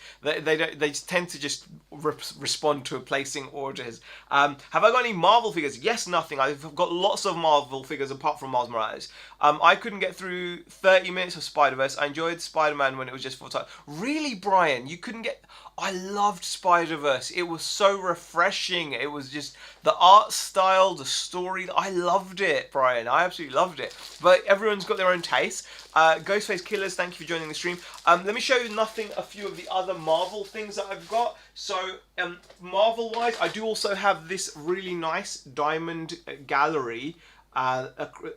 tend to just respond to placing orders. Have I got any Marvel figures? Yes, nothing. I've got lots of Marvel figures apart from Miles Morales. I couldn't get through 30 minutes of Spider-Verse. I enjoyed Spider-Man when it was just 4 times. Really, Brian? You couldn't get... I loved Spider-Verse. It was so refreshing. It was just the art style, the story. I loved it, Brian. I absolutely loved it. But everyone's got their own taste. Ghostface Killers, thank you for joining the stream. Let me show you a few of the other Marvel things that I've got. So, Marvel-wise, I do also have this really nice Diamond Gallery.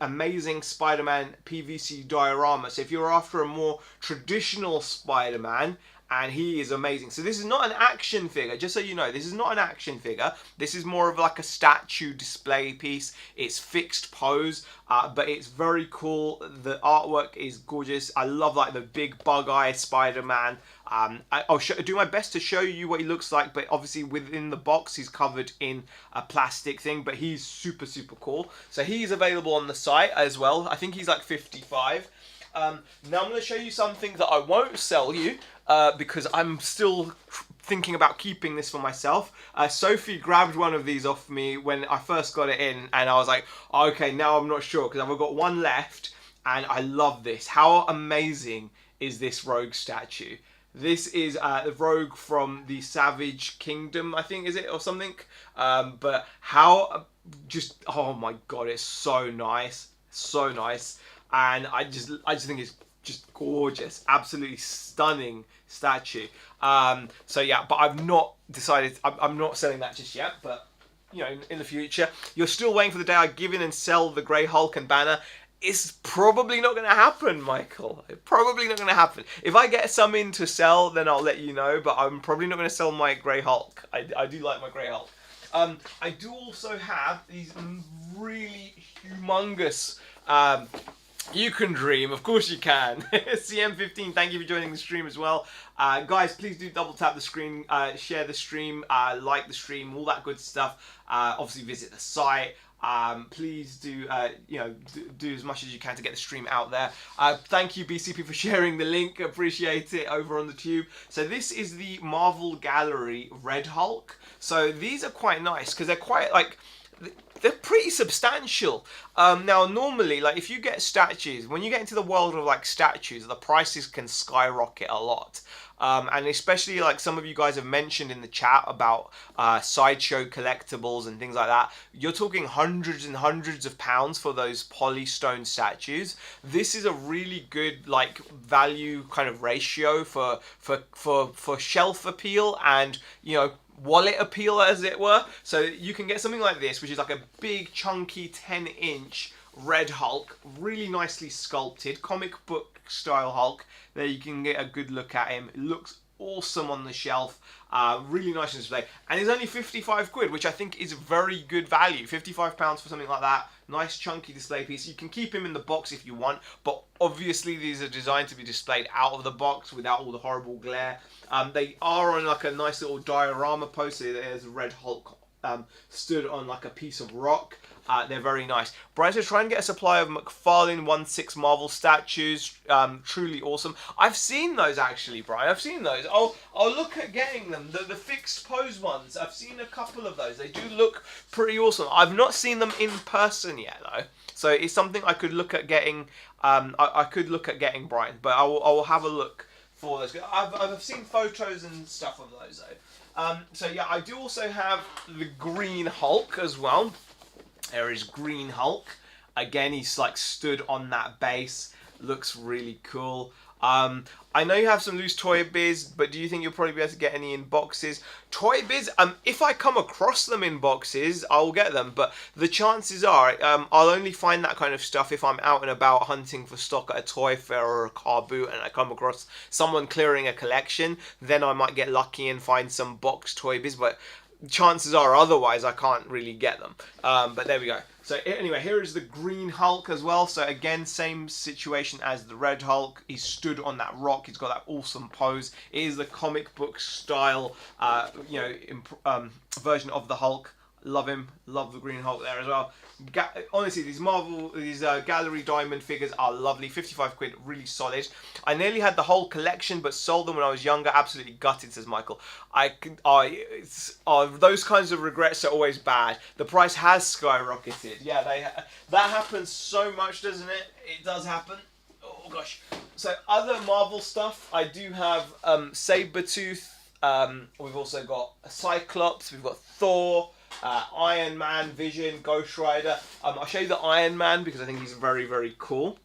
Amazing Spider-Man PVC diorama. So if you're after a more traditional Spider-Man, and he is amazing. So this is not an action figure, just so you know. This is not an action figure. This is more of like a statue display piece. It's fixed pose, but it's very cool. The artwork is gorgeous. I love like the big bug-eyed Spider-Man. I'll do my best to show you what he looks like, but obviously within the box he's covered in a plastic thing, but he's super cool. So he's available on the site as well. I think he's like 55. Now I'm going to show you something that I won't sell you because I'm still thinking about keeping this for myself. Sophie grabbed one of these off me when I first got it in, and I was like, okay, now I'm not sure because I've got one left, and I love this. How amazing is this Rogue statue? This is the Rogue from the Savage Kingdom, I think, is it, or something? But how, just, oh my god, it's so nice. So nice. And I just think it's just gorgeous. Absolutely stunning statue. So yeah, but I've not decided, I'm not selling that just yet, but, you know, in the future. You're still waiting for the day I give in and sell the Grey Hulk and banner. It's probably not going to happen, Michael. Probably not going to happen. If I get some in to sell, then I'll let you know. But I'm probably not going to sell my Grey Hulk. I do like my Grey Hulk. I do also have these really humongous... you can dream. Of course you can. CM15, thank you for joining the stream as well. Guys, please do double tap the screen, share the stream, like the stream, all that good stuff. Obviously visit the site. Please do, do as much as you can to get the stream out there. Thank you, BCP, for sharing the link. Appreciate it over on the tube. So this is the Marvel Gallery Red Hulk. So these are quite nice because they're quite like... they're pretty substantial. Now, normally, like, if you get statues, when you get into the world of, like, statues, the prices can skyrocket a lot. And especially, like, some of you guys have mentioned in the chat about sideshow collectibles and things like that. You're talking hundreds and hundreds of pounds for those polystone statues. This is a really good, like, value kind of ratio for shelf appeal and, you know, wallet appeal, as it were. So you can get something like this, which is like a big chunky 10-inch Red Hulk, really nicely sculpted, comic book style Hulk. There you can get a good look at him. It looks awesome on the shelf, really nice to display, and it's only 55 quid, which I think is very good value. 55 pounds for something like that. Nice chunky display piece. You can keep him in the box if you want, but obviously these are designed to be displayed out of the box without all the horrible glare. They are on like a nice little diorama poster. There's a Red Hulk stood on like a piece of rock. They're very nice. Brian says, try and get a supply of McFarlane 1/6 Marvel statues. Truly awesome. I've seen those actually, Brian. I've seen those. I'll look at getting them. The fixed pose ones. I've seen a couple of those. They do look pretty awesome. I've not seen them in person yet though. So it's something I could look at getting. I could look at getting, Brian, but I will have a look for those. I've seen photos and stuff of those though. So yeah, I do also have the Green Hulk as well. There is Green Hulk. Again, he's like stood on that base. Looks really cool. I know you have some loose Toy Biz, but do you think you'll probably be able to get any in boxes? Toy Biz, if I come across them in boxes, I'll get them. But the chances are, I'll only find that kind of stuff if I'm out and about hunting for stock at a toy fair or a car boot and I come across someone clearing a collection. Then I might get lucky and find some box Toy Biz, but chances are otherwise I can't really get them. But there we go. So anyway, here is the Green Hulk as well. So again, same situation as the Red Hulk. He's stood on that rock. He's got that awesome pose. It is the comic book style, version of the Hulk. Love him. Love the Green Hulk there as well. Honestly, these Gallery Diamond figures are lovely. 55 quid, really solid. I nearly had the whole collection, but sold them when I was younger. Absolutely gutted, says Michael. Those kinds of regrets are always bad. The price has skyrocketed. Yeah, that happens so much, doesn't it? It does happen. Oh gosh. So other Marvel stuff, I do have Sabretooth. We've also got Cyclops. We've got Thor. Iron Man, Vision, Ghost Rider. I'll show you the Iron Man because I think he's very, very cool.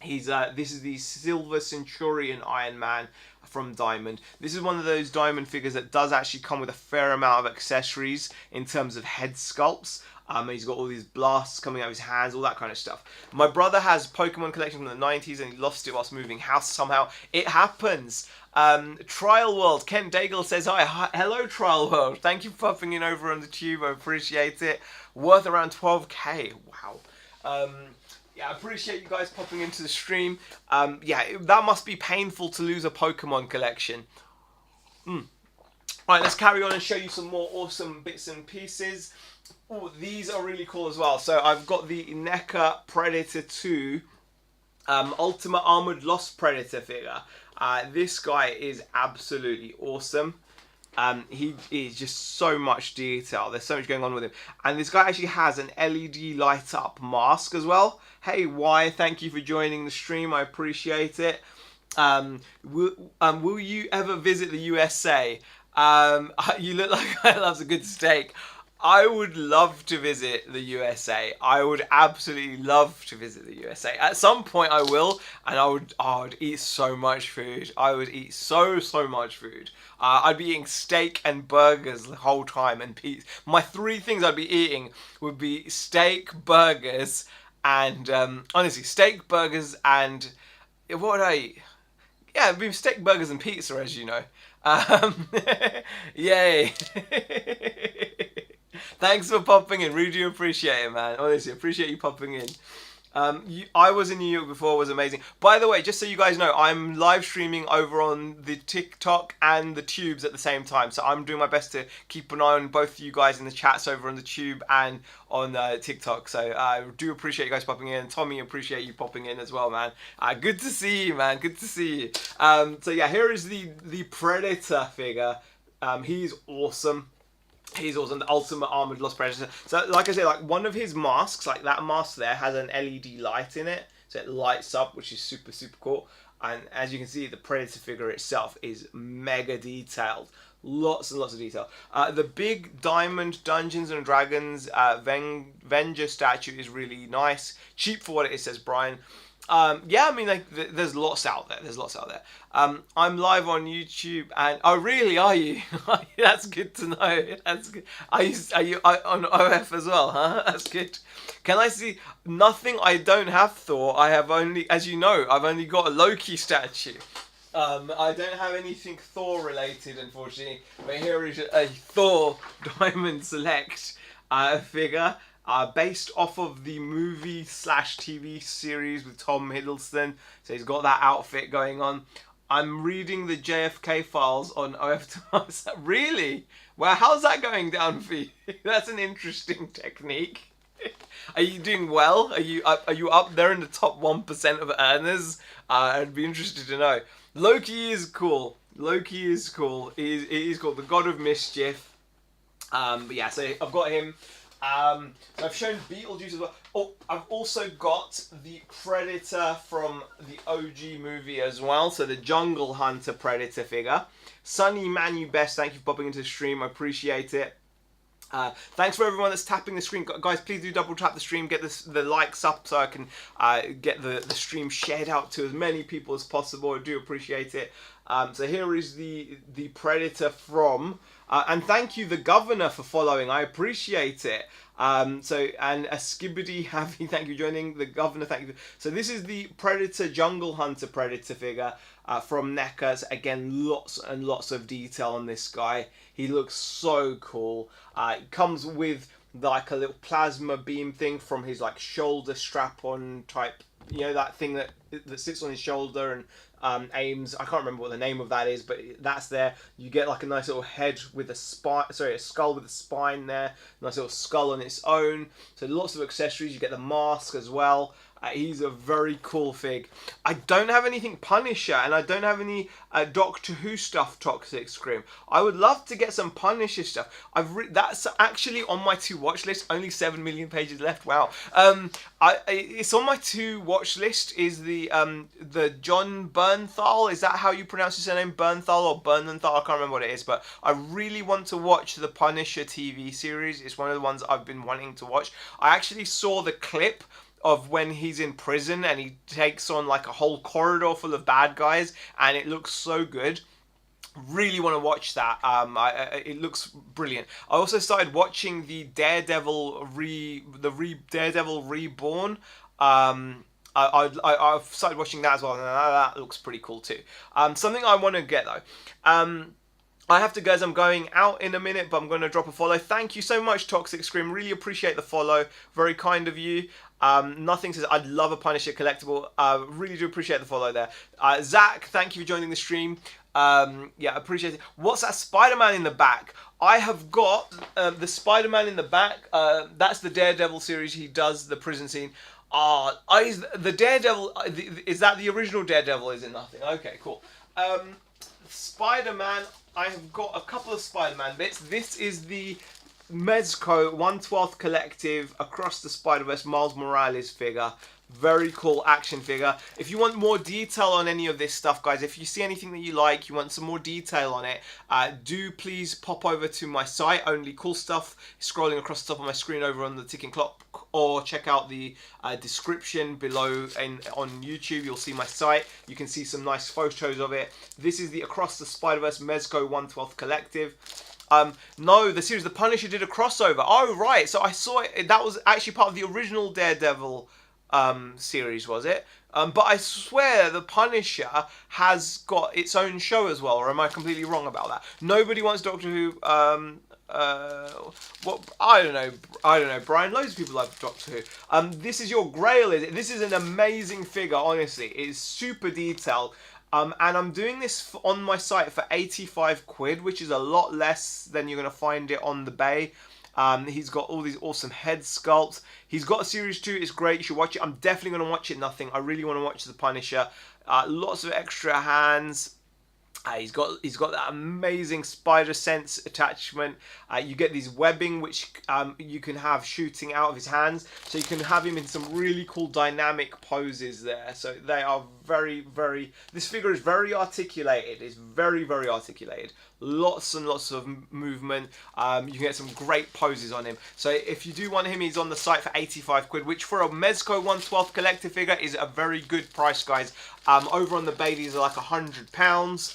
He's this is the Silver Centurion Iron Man from Diamond. This is one of those Diamond figures that does actually come with a fair amount of accessories in terms of head sculpts. He's got all these blasts coming out of his hands, all that kind of stuff. My brother has Pokemon collection from the 90s and he lost it whilst moving house somehow. It happens. Trial World, Kent Daigle says hi. Hello Trial World. Thank you for popping in over on the tube. I appreciate it. Worth around 12k. Wow. Yeah, I appreciate you guys popping into the stream. Yeah, that must be painful to lose a Pokemon collection. Right, let's carry on and show you some more awesome bits and pieces. Oh, these are really cool as well. So I've got the NECA Predator 2 Ultimate Armored Lost Predator figure. This guy is absolutely awesome. He is just so much detail. There's so much going on with him. And this guy actually has an LED light up mask as well. Hey, Y, thank you for joining the stream. I appreciate it. Will you ever visit the USA? You look like I love a good steak. I would love to visit the USA. I would absolutely love to visit the USA. At some point I will, and I would eat so much food. I would eat so much food. I'd be eating steak and burgers the whole time and pizza. My three things I'd be eating would be steak, burgers, and honestly, steak, burgers, and what would I eat? Yeah, it'd be steak, burgers, and pizza, as you know. Yay. Thanks for popping in. Really do appreciate it, man. Honestly, appreciate you popping in. I was in New York before. It was amazing. By the way, just so you guys know, I'm live streaming over on the TikTok and the tubes at the same time. So I'm doing my best to keep an eye on both you guys in the chats over on the tube and on TikTok. So I do appreciate you guys popping in. Tommy, appreciate you popping in as well, man. Good to see you, man. Good to see you. So yeah, here is the Predator figure. He's awesome. He's awesome, the Ultimate Armored Lost Predator. So, like I said, like one of his masks, like that mask there, has an LED light in it, so it lights up, which is super cool. And as you can see, the Predator figure itself is mega detailed, lots and lots of detail. The big Diamond Dungeons and Dragons Venger statue is really nice, cheap for what it is, says Brian. Yeah, I mean, like, there's lots out there. There's lots out there. I'm live on YouTube, and oh, really? Are you? That's good to know. That's good. Are you on OF as well? Huh? That's good. Can I see nothing? I don't have Thor. I have only, as you know, I've only got a Loki statue. I don't have anything Thor related, unfortunately. But here is a Thor Diamond Select figure. Based off of the movie / TV series with Tom Hiddleston. So he's got that outfit going on. I'm reading the JFK files on OF Times. Really? Well, how's that going down for you? That's an interesting technique. Are you doing well? Are you up there in the top 1% of earners? I'd be interested to know. Loki is cool. Loki is cool. He's called the God of Mischief. But yeah, so I've got him. So I've shown Beetlejuice as well. Oh, I've also got the Predator from the OG movie as well. So the Jungle Hunter Predator figure. Sunny Manu Best, thank you for popping into the stream. I appreciate it. Thanks for everyone that's tapping the screen. Guys, please do double tap the stream. Get the likes up so I can get the stream shared out to as many people as possible. I do appreciate it. So here is the Predator from... and thank you, the Governor, for following. I appreciate it. And a Skibbity Happy, thank you for joining. The Governor, thank you. So this is the Predator Jungle Hunter Predator figure from NECA. So again, lots and lots of detail on this guy. He looks so cool. It comes with like a little plasma beam thing from his like shoulder strap-on type. You know, that thing that sits on his shoulder and aims. I can't remember what the name of that is, but that's there. You get like a nice little head with a spine, sorry, a skull with a spine there. Nice little skull on its own. So lots of accessories. You get the mask as well. He's a very cool fig. I don't have anything Punisher, and I don't have any Doctor Who stuff, Toxic Scream. I would love to get some Punisher stuff. That's actually on my to watch list. Only 7 million pages left. Wow. It's on my to watch list. Is the John Bernthal? Is that how you pronounce his name? Bernthal or Bernthal? I can't remember what it is, but I really want to watch the Punisher TV series. It's one of the ones I've been wanting to watch. I actually saw the clip of when he's in prison and he takes on like a whole corridor full of bad guys, and it looks so good. Really want to watch that. It looks brilliant. I also started watching the Daredevil Daredevil Reborn. I've started watching that as well, and that looks pretty cool too. Something I want to get though. I have to go as I'm going out in a minute, but I'm going to drop a follow. Thank you so much, Toxic Scream. Really appreciate the follow. Very kind of you. Nothing says I'd love a Punisher collectible. Really do appreciate the follow there. Zach, thank you for joining the stream. Yeah, appreciate it. What's that Spider-Man in the back? I have got the Spider-Man in the back. That's the Daredevil series. He does the prison scene. The Daredevil, is that the original Daredevil? Is it nothing? Okay, cool. Spider-Man, I have got a couple of Spider-Man bits. This is the Mezco 1/12 Collective Across the Spider-Verse Miles Morales figure. Very cool action figure. If you want more detail on any of this stuff, guys, if you see anything that you like, you want some more detail on it, do please pop over to my site, Only Cool Stuff, scrolling across the top of my screen over on the ticking clock, or check out the description below on YouTube. You'll see my site. You can see some nice photos of it. This is the Across the Spider-Verse Mezco 1/12 Collective. No, the series The Punisher did a crossover. Oh, right. So I saw it. That was actually part of the original Daredevil series, was it? But I swear the Punisher has got its own show as well, or am I completely wrong about that? Nobody wants Doctor Who. What? I don't know. Brian, loads of people love Doctor Who. This is your Grail, is it? This is an amazing figure. Honestly, it is super detailed. And I'm doing this on my site for 85 quid, which is a lot less than you're going to find it on the Bay. He's got all these awesome head sculpts. He's got a series 2. It's great. You should watch it. I'm definitely going to watch it. Nothing. I really want to watch The Punisher. Lots of extra hands. He's got that amazing spider sense attachment. You get these webbing which you can have shooting out of his hands, so you can have him in some really cool dynamic poses there. So they are very, very. This figure is very articulated. It's very, very articulated. Lots and lots of movement. You can get some great poses on him. So if you do want him, he's on the site for 85 quid, which for a Mezco 1/12 collector figure is a very good price, guys. Over on the Bay, these are like £100.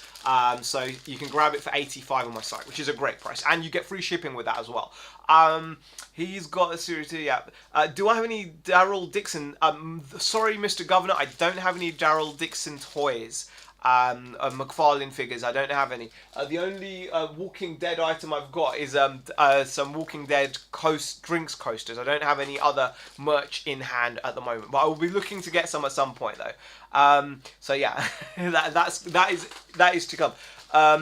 So you can grab it for 85 on my site, which is a great price, and you get free shipping with that as well. He's got a series 2. Yeah. Do I have any Daryl Dixon? Sorry, Mr. Governor, I don't have any Daryl Dixon toys. McFarlane figures, I don't have any. The only Walking Dead item I've got is some Walking Dead drinks coasters. I don't have any other merch in hand at the moment, but I will be looking to get some at some point though. So yeah, that is to come. Let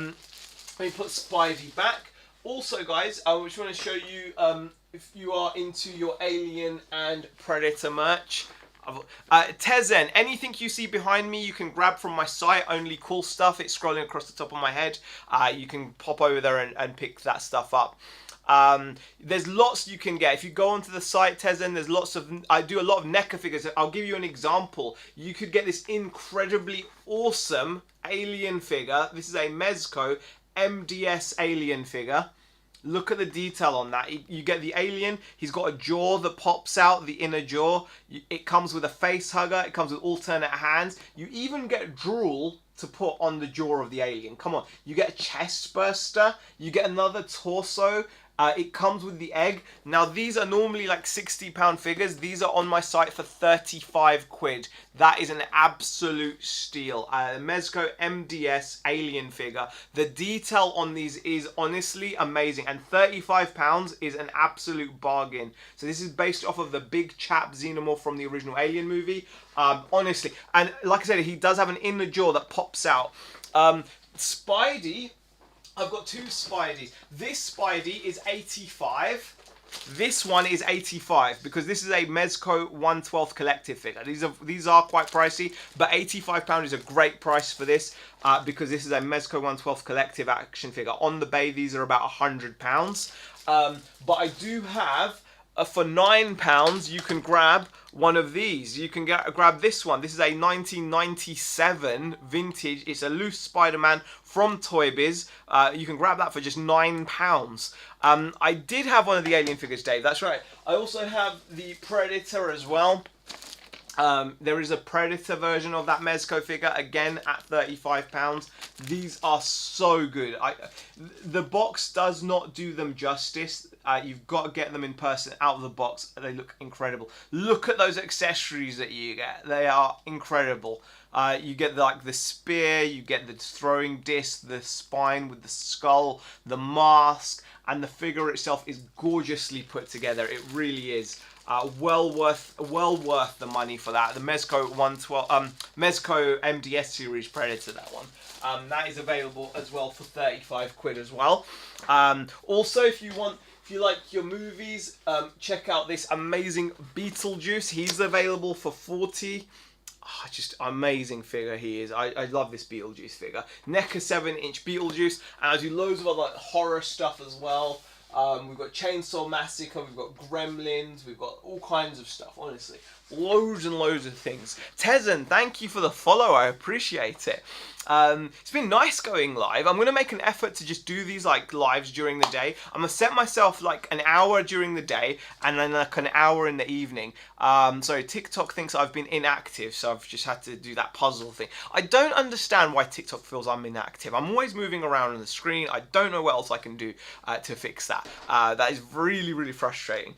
me put Spidey back. Also, guys, I just want to show you if you are into your Alien and Predator merch. Tezen, anything you see behind me you can grab from my site, Only Cool Stuff. It's scrolling across the top of my head. You can pop over there and pick that stuff up. There's lots you can get. If you go onto the site, Tezen, there's lots of... I do a lot of NECA figures. I'll give you an example. You could get this incredibly awesome alien figure. This is a Mezco MDS alien figure. Look at the detail on that. You get the alien. He's got a jaw that pops out, the inner jaw. It comes with a face hugger. It comes with alternate hands. You even get drool to put on the jaw of the alien. Come on. You get a chest burster. You get another torso. It comes with the egg. Now, these are normally like £60 figures. These are on my site for 35 quid. That is an absolute steal. Mezco MDS alien figure. The detail on these is honestly amazing. And £35 is an absolute bargain. So this is based off of the big chap xenomorph from the original Alien movie. Honestly. And like I said, he does have an inner jaw that pops out. Spidey... I've got 2 Spideys. This Spidey is 85. This one is 85 because this is a Mezco 1/12 collective figure. These are quite pricey, but £85 is a great price for this because this is a Mezco 1/12 collective action figure. On the Bay, these are about £100. But I do have... for £9, you can grab one of these. You can grab this one. This is a 1997 vintage. It's a loose Spider-Man from Toy Biz. You can grab that for just £9. I did have one of the Alien figures, Dave. That's right. I also have the Predator as well. There is a Predator version of that Mezco figure, again at £35. These are so good. The box does not do them justice. You've got to get them in person, out of the box. They look incredible. Look at those accessories that you get. They are incredible. You get like the spear, you get the throwing disc, the spine with the skull, the mask, and the figure itself is gorgeously put together. It really is. Well worth the money for that. The Mezco 112, Mezco MDS series Predator, that one. That is available as well for 35 quid as well. Also, if you like your movies, check out this amazing Beetlejuice. He's available for 40. Oh, just amazing figure he is. I love this Beetlejuice figure. NECA 7-inch Beetlejuice, and I do loads of other like horror stuff as well. We've got Chainsaw Massacre, we've got Gremlins, we've got all kinds of stuff, honestly. Loads and loads of things. Tezen, thank you for the follow, I appreciate it. It's been nice going live. I'm going to make an effort to just do these like lives during the day. I'm going to set myself like an hour during the day and then like an hour in the evening. So TikTok thinks I've been inactive, so I've just had to do that puzzle thing. I don't understand why TikTok feels I'm inactive. I'm always moving around on the screen. I don't know what else I can do to fix that. That is really, really frustrating.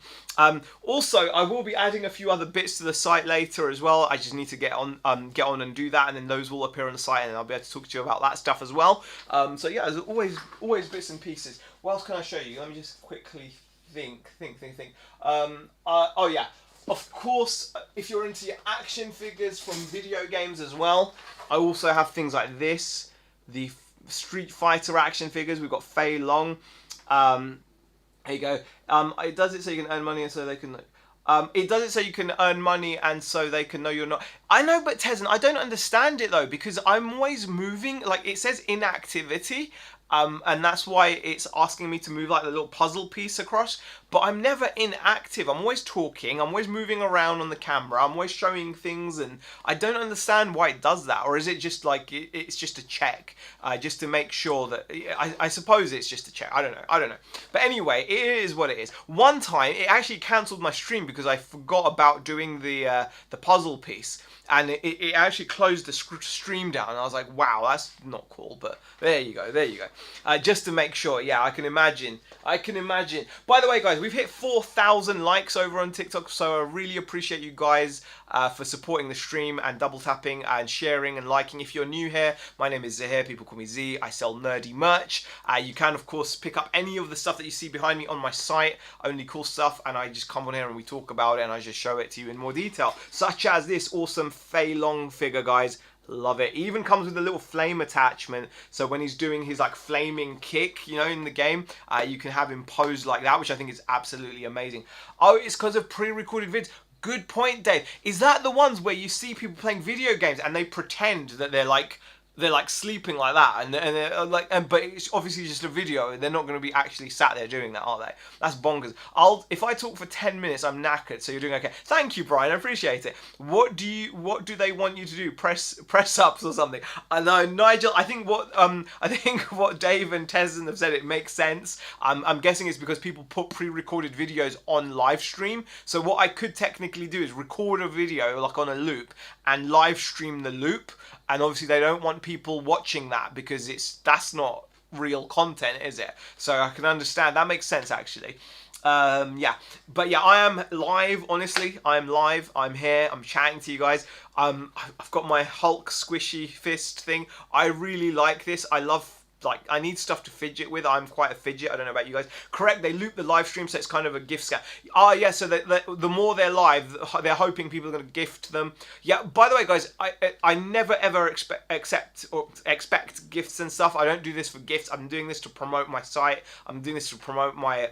Also, I will be adding a few other bits to the site later as well. I just need to get on and do that, and then those will appear on the site, and I'll be able to talk to you about that stuff as well. So yeah, there's always bits and pieces. What else can I show you? Let me just quickly think. Oh yeah, of course, if you're into your action figures from video games as well, I also have things like this, the Street Fighter action figures. We've got Fei Long. There you go. It does it so you can earn money and so they can... it doesn't say you can earn money and so they can know you're not... I know, but Tezen, I don't understand it though, because I'm always moving. Like, it says inactivity, and that's why it's asking me to move like the little puzzle piece across, but I'm never inactive. I'm always talking, I'm always moving around on the camera, I'm always showing things, and I don't understand why it does that. Or is it just like, it's just a check, just to make sure that, I suppose it's just a check, I don't know. But anyway, it is what it is. One time, it actually cancelled my stream because I forgot about doing the puzzle piece. And it actually closed the stream down, and I was like, wow, that's not cool, but there you go. Just to make sure, yeah, I can imagine. By the way, guys, we've hit 4,000 likes over on TikTok, so I really appreciate you guys for supporting the stream and double tapping and sharing and liking. If you're new here, my name is Zahir, people call me Z, I sell nerdy merch. You can, of course, pick up any of the stuff that you see behind me on my site, only cool stuff, and I just come on here and we talk about it, and I just show it to you in more detail, such as this awesome Fei Long figure, guys. Love it. It even comes with a little flame attachment, so when he's doing his like flaming kick, you know, in the game, you can have him posed like that, which I think is absolutely amazing. Oh, it's because of pre-recorded vids. Good point, Dave. Is that the ones where you see people playing video games and they pretend that they're like sleeping like that, and they're like, but it's obviously just a video, and they're not going to be actually sat there doing that, are they? That's bonkers. If I talk for 10 minutes, I'm knackered, so you're doing okay. Thank you, Brian, I appreciate it. What do they want you to do? Press ups or something? I know, Nigel. I think what Dave and Tezen have said, it makes sense. I'm guessing it's because people put pre-recorded videos on live stream. So what I could technically do is record a video like on a loop and live stream the loop. And obviously they don't want people watching that because that's not real content, is it? So I can understand. That makes sense, actually. Yeah. But yeah, I am live, honestly. I am live. I'm here. I'm chatting to you guys. I've got my Hulk squishy fist thing. I really like this. I need stuff to fidget with. I'm quite a fidget. I don't know about you guys. Correct, they loop the live stream, so it's kind of a gift scam. Oh, yeah, so the more they're live, they're hoping people are going to gift them. Yeah, by the way, guys, I never, ever expect gifts and stuff. I don't do this for gifts. I'm doing this to promote my site. I'm doing this to promote my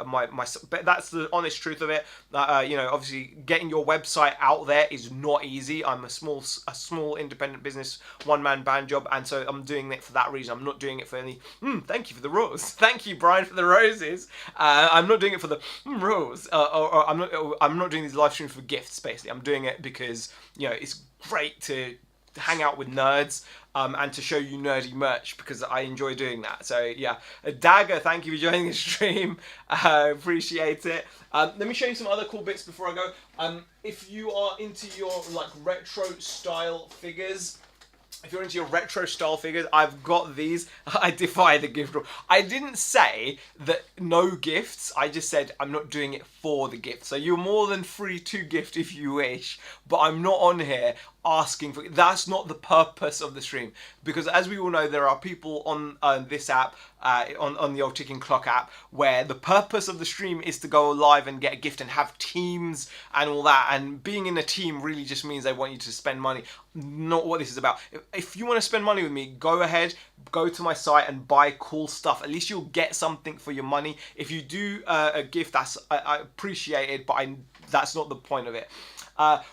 but that's the honest truth of it. You know, obviously, getting your website out there is not easy. I'm a small independent business, one-man band job, and so I'm doing it for that reason. I'm not doing it for any... thank you for the rose. Thank you, Brian, for the roses. I'm not doing it for the rose. Or I'm not doing these live streams for gifts. Basically, I'm doing it because, you know, it's great to hang out with nerds and to show you nerdy merch because I enjoy doing that. So yeah, Dagger, thank you for joining the stream. Appreciate it. Let me show you some other cool bits before I go. If you are into your like retro style figures, if you're into your retro style figures, I've got these. I defy the gift rule. I didn't say that no gifts. I just said I'm not doing it for the gift. So you're more than free to gift if you wish. But I'm not on here asking for. That's not the purpose of the stream. Because as we all know, there are people on this app, on the old ticking clock app, where the purpose of the stream is to go live and get a gift and have teams and all that. And being in a team really just means they want you to spend money. Not what this is about. If you want to spend money with me, go ahead, go to my site and buy cool stuff. At least you'll get something for your money. If you do a gift, I appreciate it, but that's not the point of it.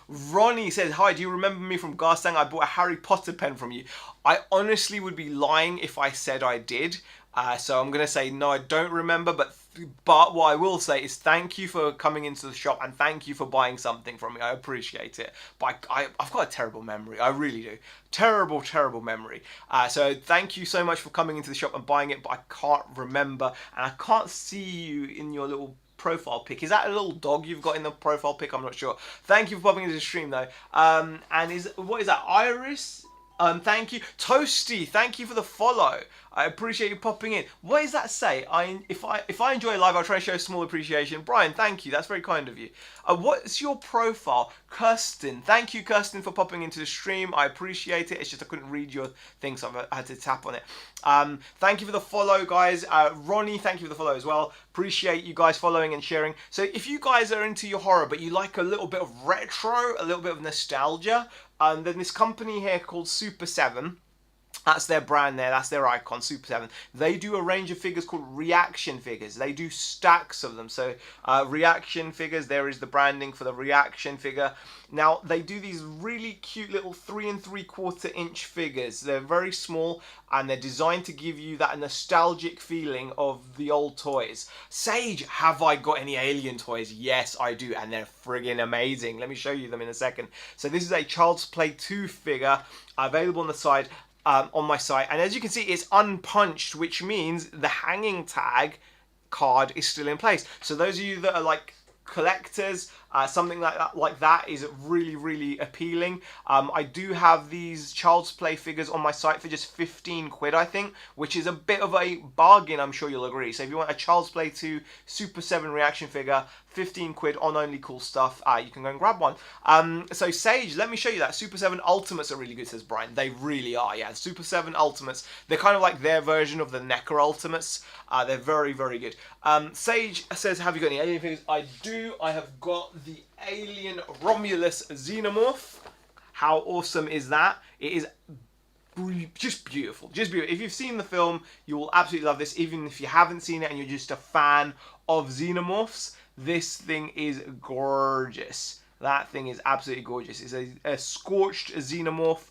Ronnie says, hi, do you remember me from Garstang? I bought a Harry Potter pen from you. I honestly would be lying if I said I did. So I'm going to say, no, I don't remember, but what I will say is thank you for coming into the shop and thank you for buying something from me. I appreciate it. But I've got a terrible memory. I really do. Terrible, terrible memory. So thank you so much for coming into the shop and buying it, but I can't remember and I can't see you in your little profile pic. Is that a little dog you've got in the profile pic? I'm not sure. Thank you for popping into the stream though. And what is that? Iris? Thank you. Toasty, thank you for the follow. I appreciate you popping in. What does that say? If I enjoy live, I'll try to show small appreciation. Brian, thank you. That's very kind of you. What's your profile? Kirsten. Thank you, Kirsten, for popping into the stream. I appreciate it. It's just I couldn't read your thing, so I had to tap on it. Thank you for the follow, guys. Ronnie, thank you for the follow as well. Appreciate you guys following and sharing. So if you guys are into your horror, but you like a little bit of retro, a little bit of nostalgia, then this company here called Super 7, that's their brand there, that's their icon, Super 7. They do a range of figures called reaction figures. They do stacks of them. So reaction figures, there is the branding for the reaction figure. Now, they do these really cute little 3 3/4 inch figures. They're very small and they're designed to give you that nostalgic feeling of the old toys. Sage, have I got any Alien toys? Yes, I do, and they're friggin' amazing. Let me show you them in a second. So this is a Child's Play 2 figure available on the side. On my site, and as you can see, it's unpunched, which means the hanging tag card is still in place. So those of you that are like collectors, something like that is really, really appealing. I do have these Child's Play figures on my site for just 15 quid, I think, which is a bit of a bargain, I'm sure you'll agree. So if you want a Child's Play 2 Super 7 reaction figure, 15 quid on Only Cool Stuff, you can go and grab one. So Sage, let me show you that. Super 7 Ultimates are really good, says Brian. They really are, yeah. Super 7 Ultimates, they're kind of like their version of the NECA Ultimates. They're very, very good. Sage says, have you got any Alien figures? I do. I have got the Alien Romulus Xenomorph. How awesome is that? It is just beautiful, just beautiful. If you've seen the film, you will absolutely love this. Even if you haven't seen it and you're just a fan of xenomorphs, this thing is gorgeous. That thing is absolutely gorgeous. It's a scorched xenomorph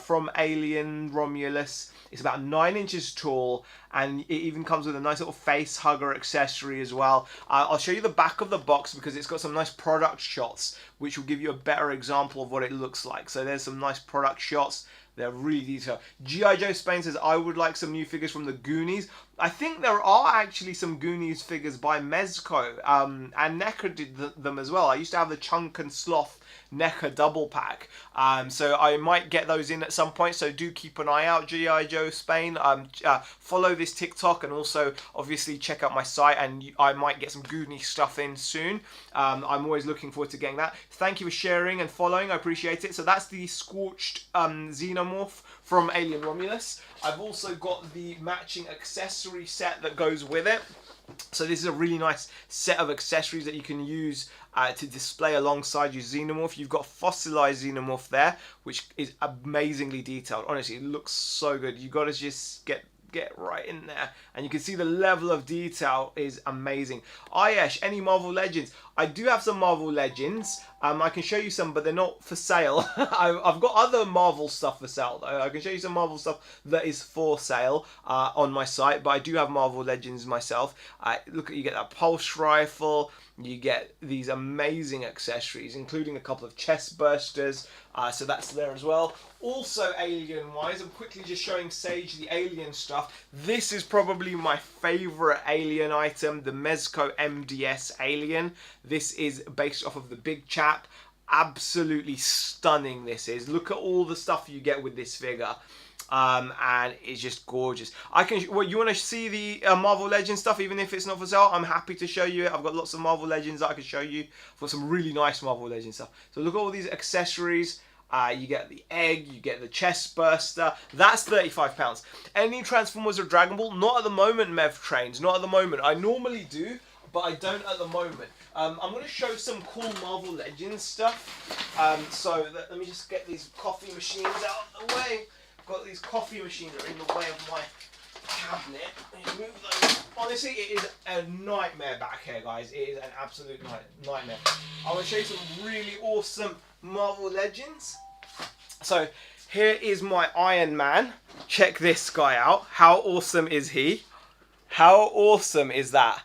from Alien Romulus. It's about 9 inches tall, and it even comes with a nice little face hugger accessory as well. I'll show you the back of the box because it's got some nice product shots, which will give you a better example of what it looks like. So there's some nice product shots. They're really detailed. G.I. Joe Spain says, I would like some new figures from the Goonies. I think there are actually some Goonies figures by Mezco, and NECA did them as well. I used to have the Chunk and Sloth NECA double pack, so I might get those in at some point, so do keep an eye out, G.I. Joe Spain. Follow this TikTok and also obviously check out my site, and I might get some Goonies stuff in soon. I'm always looking forward to getting that. Thank you for sharing and following, I appreciate it. So that's the Scorched Xenomorph from Alien Romulus. I've also got the matching accessory set that goes with it. So this is a really nice set of accessories that you can use to display alongside your Xenomorph. You've got fossilized Xenomorph there, which is amazingly detailed. Honestly, it looks so good. You've got to just get right in there, and you can see the level of detail is amazing. Ayesh, any Marvel Legends? I do have some Marvel Legends. I can show you some, but they're not for sale. I've got other Marvel stuff for sale though. I can show you some Marvel stuff that is for sale on my site, but I do have Marvel Legends myself. Look, you get that pulse rifle. You get these amazing accessories, including a couple of chest bursters, so that's there as well. Also, alien-wise, I'm quickly just showing Sage the alien stuff. This is probably my favourite alien item, the Mezco MDS alien. This is based off of the big chap. Absolutely stunning this is. Look at all the stuff you get with this figure. And it's just gorgeous. Well, you want to see the Marvel Legends stuff, even if it's not for sale? I'm happy to show you it. I've got lots of Marvel Legends that I can show you. I've got some really nice Marvel Legends stuff. So look at all these accessories. You get the egg, you get the chest burster. That's £35. Any Transformers or Dragon Ball? Not at the moment, Mev Trains. Not at the moment. I normally do, but I don't at the moment. I'm going to show some cool Marvel Legends stuff. Let me just get these coffee machines out of the way. Got these coffee machines that are in the way of my cabinet. Move those. Honestly, it is a nightmare back here, guys. It is an absolute nightmare. I want to show you some really awesome Marvel Legends. So here is my Iron Man. Check this guy out. How awesome is he? How awesome is that?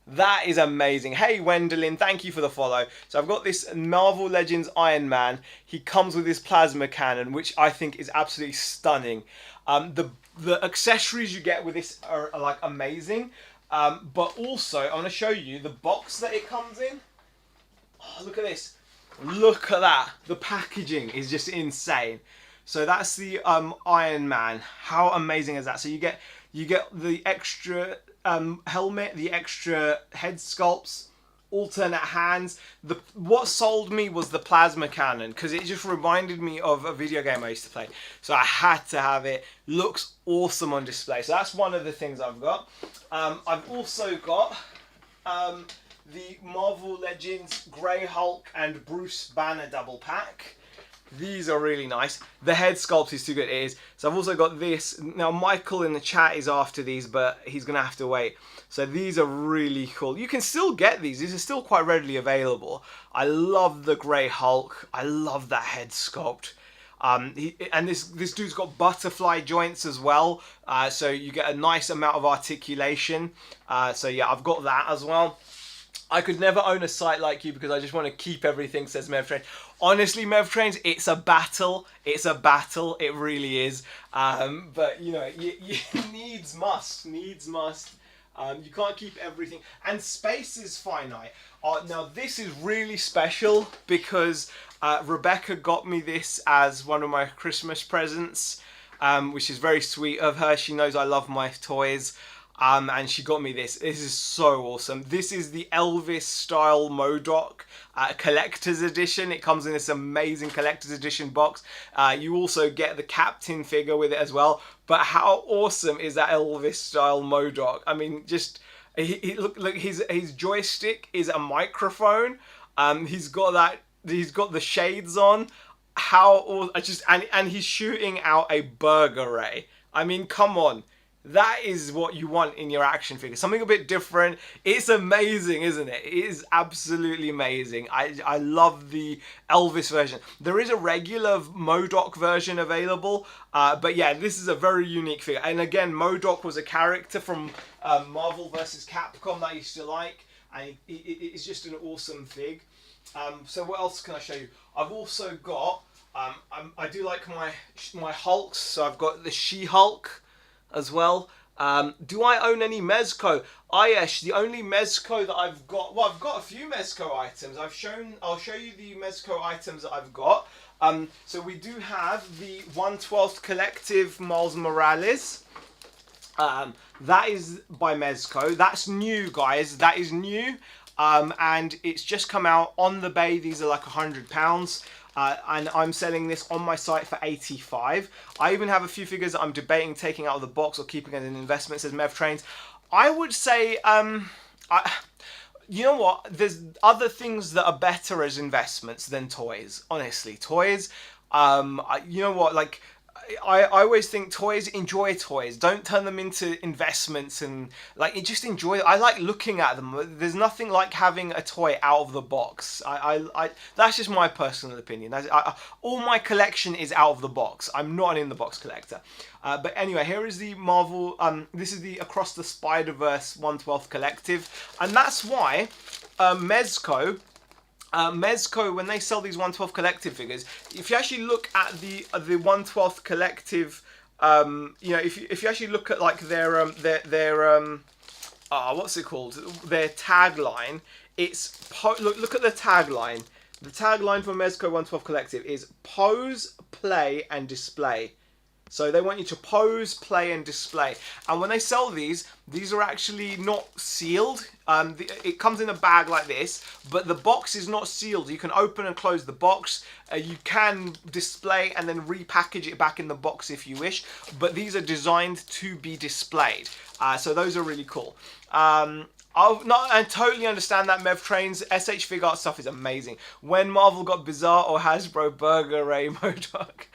That is amazing. Hey, Wendelin, thank you for the follow. So I've got this Marvel Legends Iron Man. He comes with his plasma cannon, which I think is absolutely stunning. The accessories you get with this are like amazing. But also, I want to show you the box that it comes in. Oh, look at this. Look at that. The packaging is just insane. So that's the Iron Man. How amazing is that? So you get the extra helmet, the extra head sculpts, alternate hands. What sold me was the plasma cannon, because it just reminded me of a video game I used to play. So I had to have it. Looks awesome on display. So that's one of the things I've got. I've also got the Marvel Legends Grey Hulk and Bruce Banner double pack. These are really nice. The head sculpt is too good, it is. So I've also got this. Now Michael in the chat is after these, but he's going to have to wait. So these are really cool. You can still get these. These are still quite readily available. I love the Grey Hulk. I love that head sculpt. And this dude's got butterfly joints as well. So you get a nice amount of articulation. So yeah, I've got that as well. I could never own a site like you because I just want to keep everything, says MEVTrains. Honestly, MEVTrains, it's a battle. It's a battle. It really is. But, you know, you needs must. You can't keep everything. And space is finite. Now, this is really special because Rebecca got me this as one of my Christmas presents, which is very sweet of her. She knows I love my toys. And she got me this. This is so awesome. This is the Elvis style MODOK collector's edition. It comes in this amazing collector's edition box. You also get the Captain figure with it as well. But how awesome is that Elvis style MODOK? I mean, just look, his joystick is a microphone. He's got the shades on. And he's shooting out a burger ray. I mean, come on. That is what you want in your action figure. Something a bit different. It's amazing, isn't it? It is absolutely amazing. I love the Elvis version. There is a regular MODOK version available. But yeah, this is a very unique figure. And again, MODOK was a character from Marvel vs. Capcom that I used to like. And it's just an awesome fig. So what else can I show you? I've also got... I do like my Hulks. So I've got the She-Hulk as well. Do I own any Mezco? Ayesh, the only Mezco that I've got... Well, I've got a few Mezco items. I'll show you the Mezco items that I've got. So we do have the 1/12 Collective Miles Morales. That is by Mezco. That's new, guys. That is new. And it's just come out on the bay. These are like £100. And I'm selling this on my site for 85. I even have a few figures that I'm debating taking out of the box or keeping as an investment, says MEVTrains. I would say, you know what? There's other things that are better as investments than toys. Honestly, toys. You know what? Like, I always think toys, enjoy toys. Don't turn them into investments, and like, just enjoy it. I like looking at them. There's nothing like having a toy out of the box. That's just my personal opinion. All my collection is out of the box. I'm not an in the box collector. But anyway, here is the Marvel. This is the Across the Spider-Verse 1/12 collective, and that's why Mezco. Mezco, when they sell these 1/12 collective figures, if you actually look at the 1/12 collective, you know, if you actually look at like their what's it called? Their tagline. It's look at the tagline. The tagline for Mezco 1/12 collective is pose, play, and display. So they want you to pose, play, and display. And when they sell these are actually not sealed. It comes in a bag like this, but the box is not sealed. You can open and close the box. You can display and then repackage it back in the box if you wish. But these are designed to be displayed. So those are really cool. I totally understand that, Mev Trains. SH Fig Art stuff is amazing. When Marvel got Bizarre or Hasbro Burger Ray Modoc.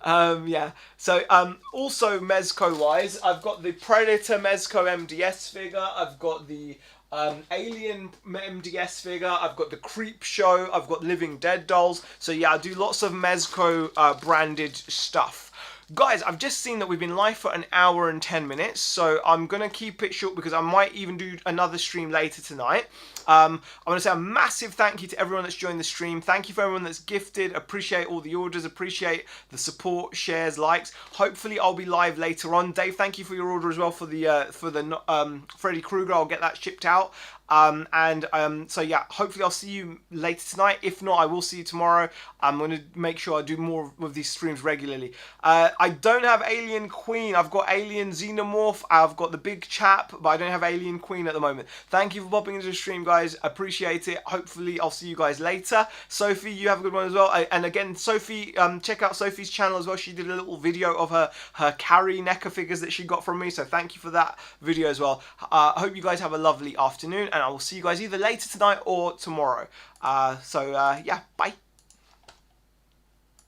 Yeah. So also Mezco wise, I've got the Predator Mezco MDS figure. I've got the Alien MDS figure. I've got the Creep Show. I've got Living Dead dolls. So yeah, I do lots of Mezco branded stuff. Guys, I've just seen that we've been live for 1 hour and 10 minutes, so I'm going to keep it short because I might even do another stream later tonight. I want to say a massive thank you to everyone that's joined the stream. Thank you for everyone that's gifted. Appreciate all the orders. Appreciate the support, shares, likes. Hopefully I'll be live later on. Dave, thank you for your order as well for the Freddy Krueger. I'll get that shipped out. So yeah, hopefully I'll see you later tonight. If not, I will see you tomorrow. I'm going to make sure I do more of these streams regularly. I don't have Alien Queen. I've got Alien Xenomorph. I've got the big chap, but I don't have Alien Queen at the moment. Thank you for popping into the stream, guys. Appreciate it. Hopefully I'll see you guys later. Sophie, you have a good one as well. And again, Sophie, check out Sophie's channel as well. She did a little video of her Carrie NECA figures that she got from me. So thank you for that video as well. I hope you guys have a lovely afternoon, and I will see you guys either later tonight or tomorrow. Yeah, bye.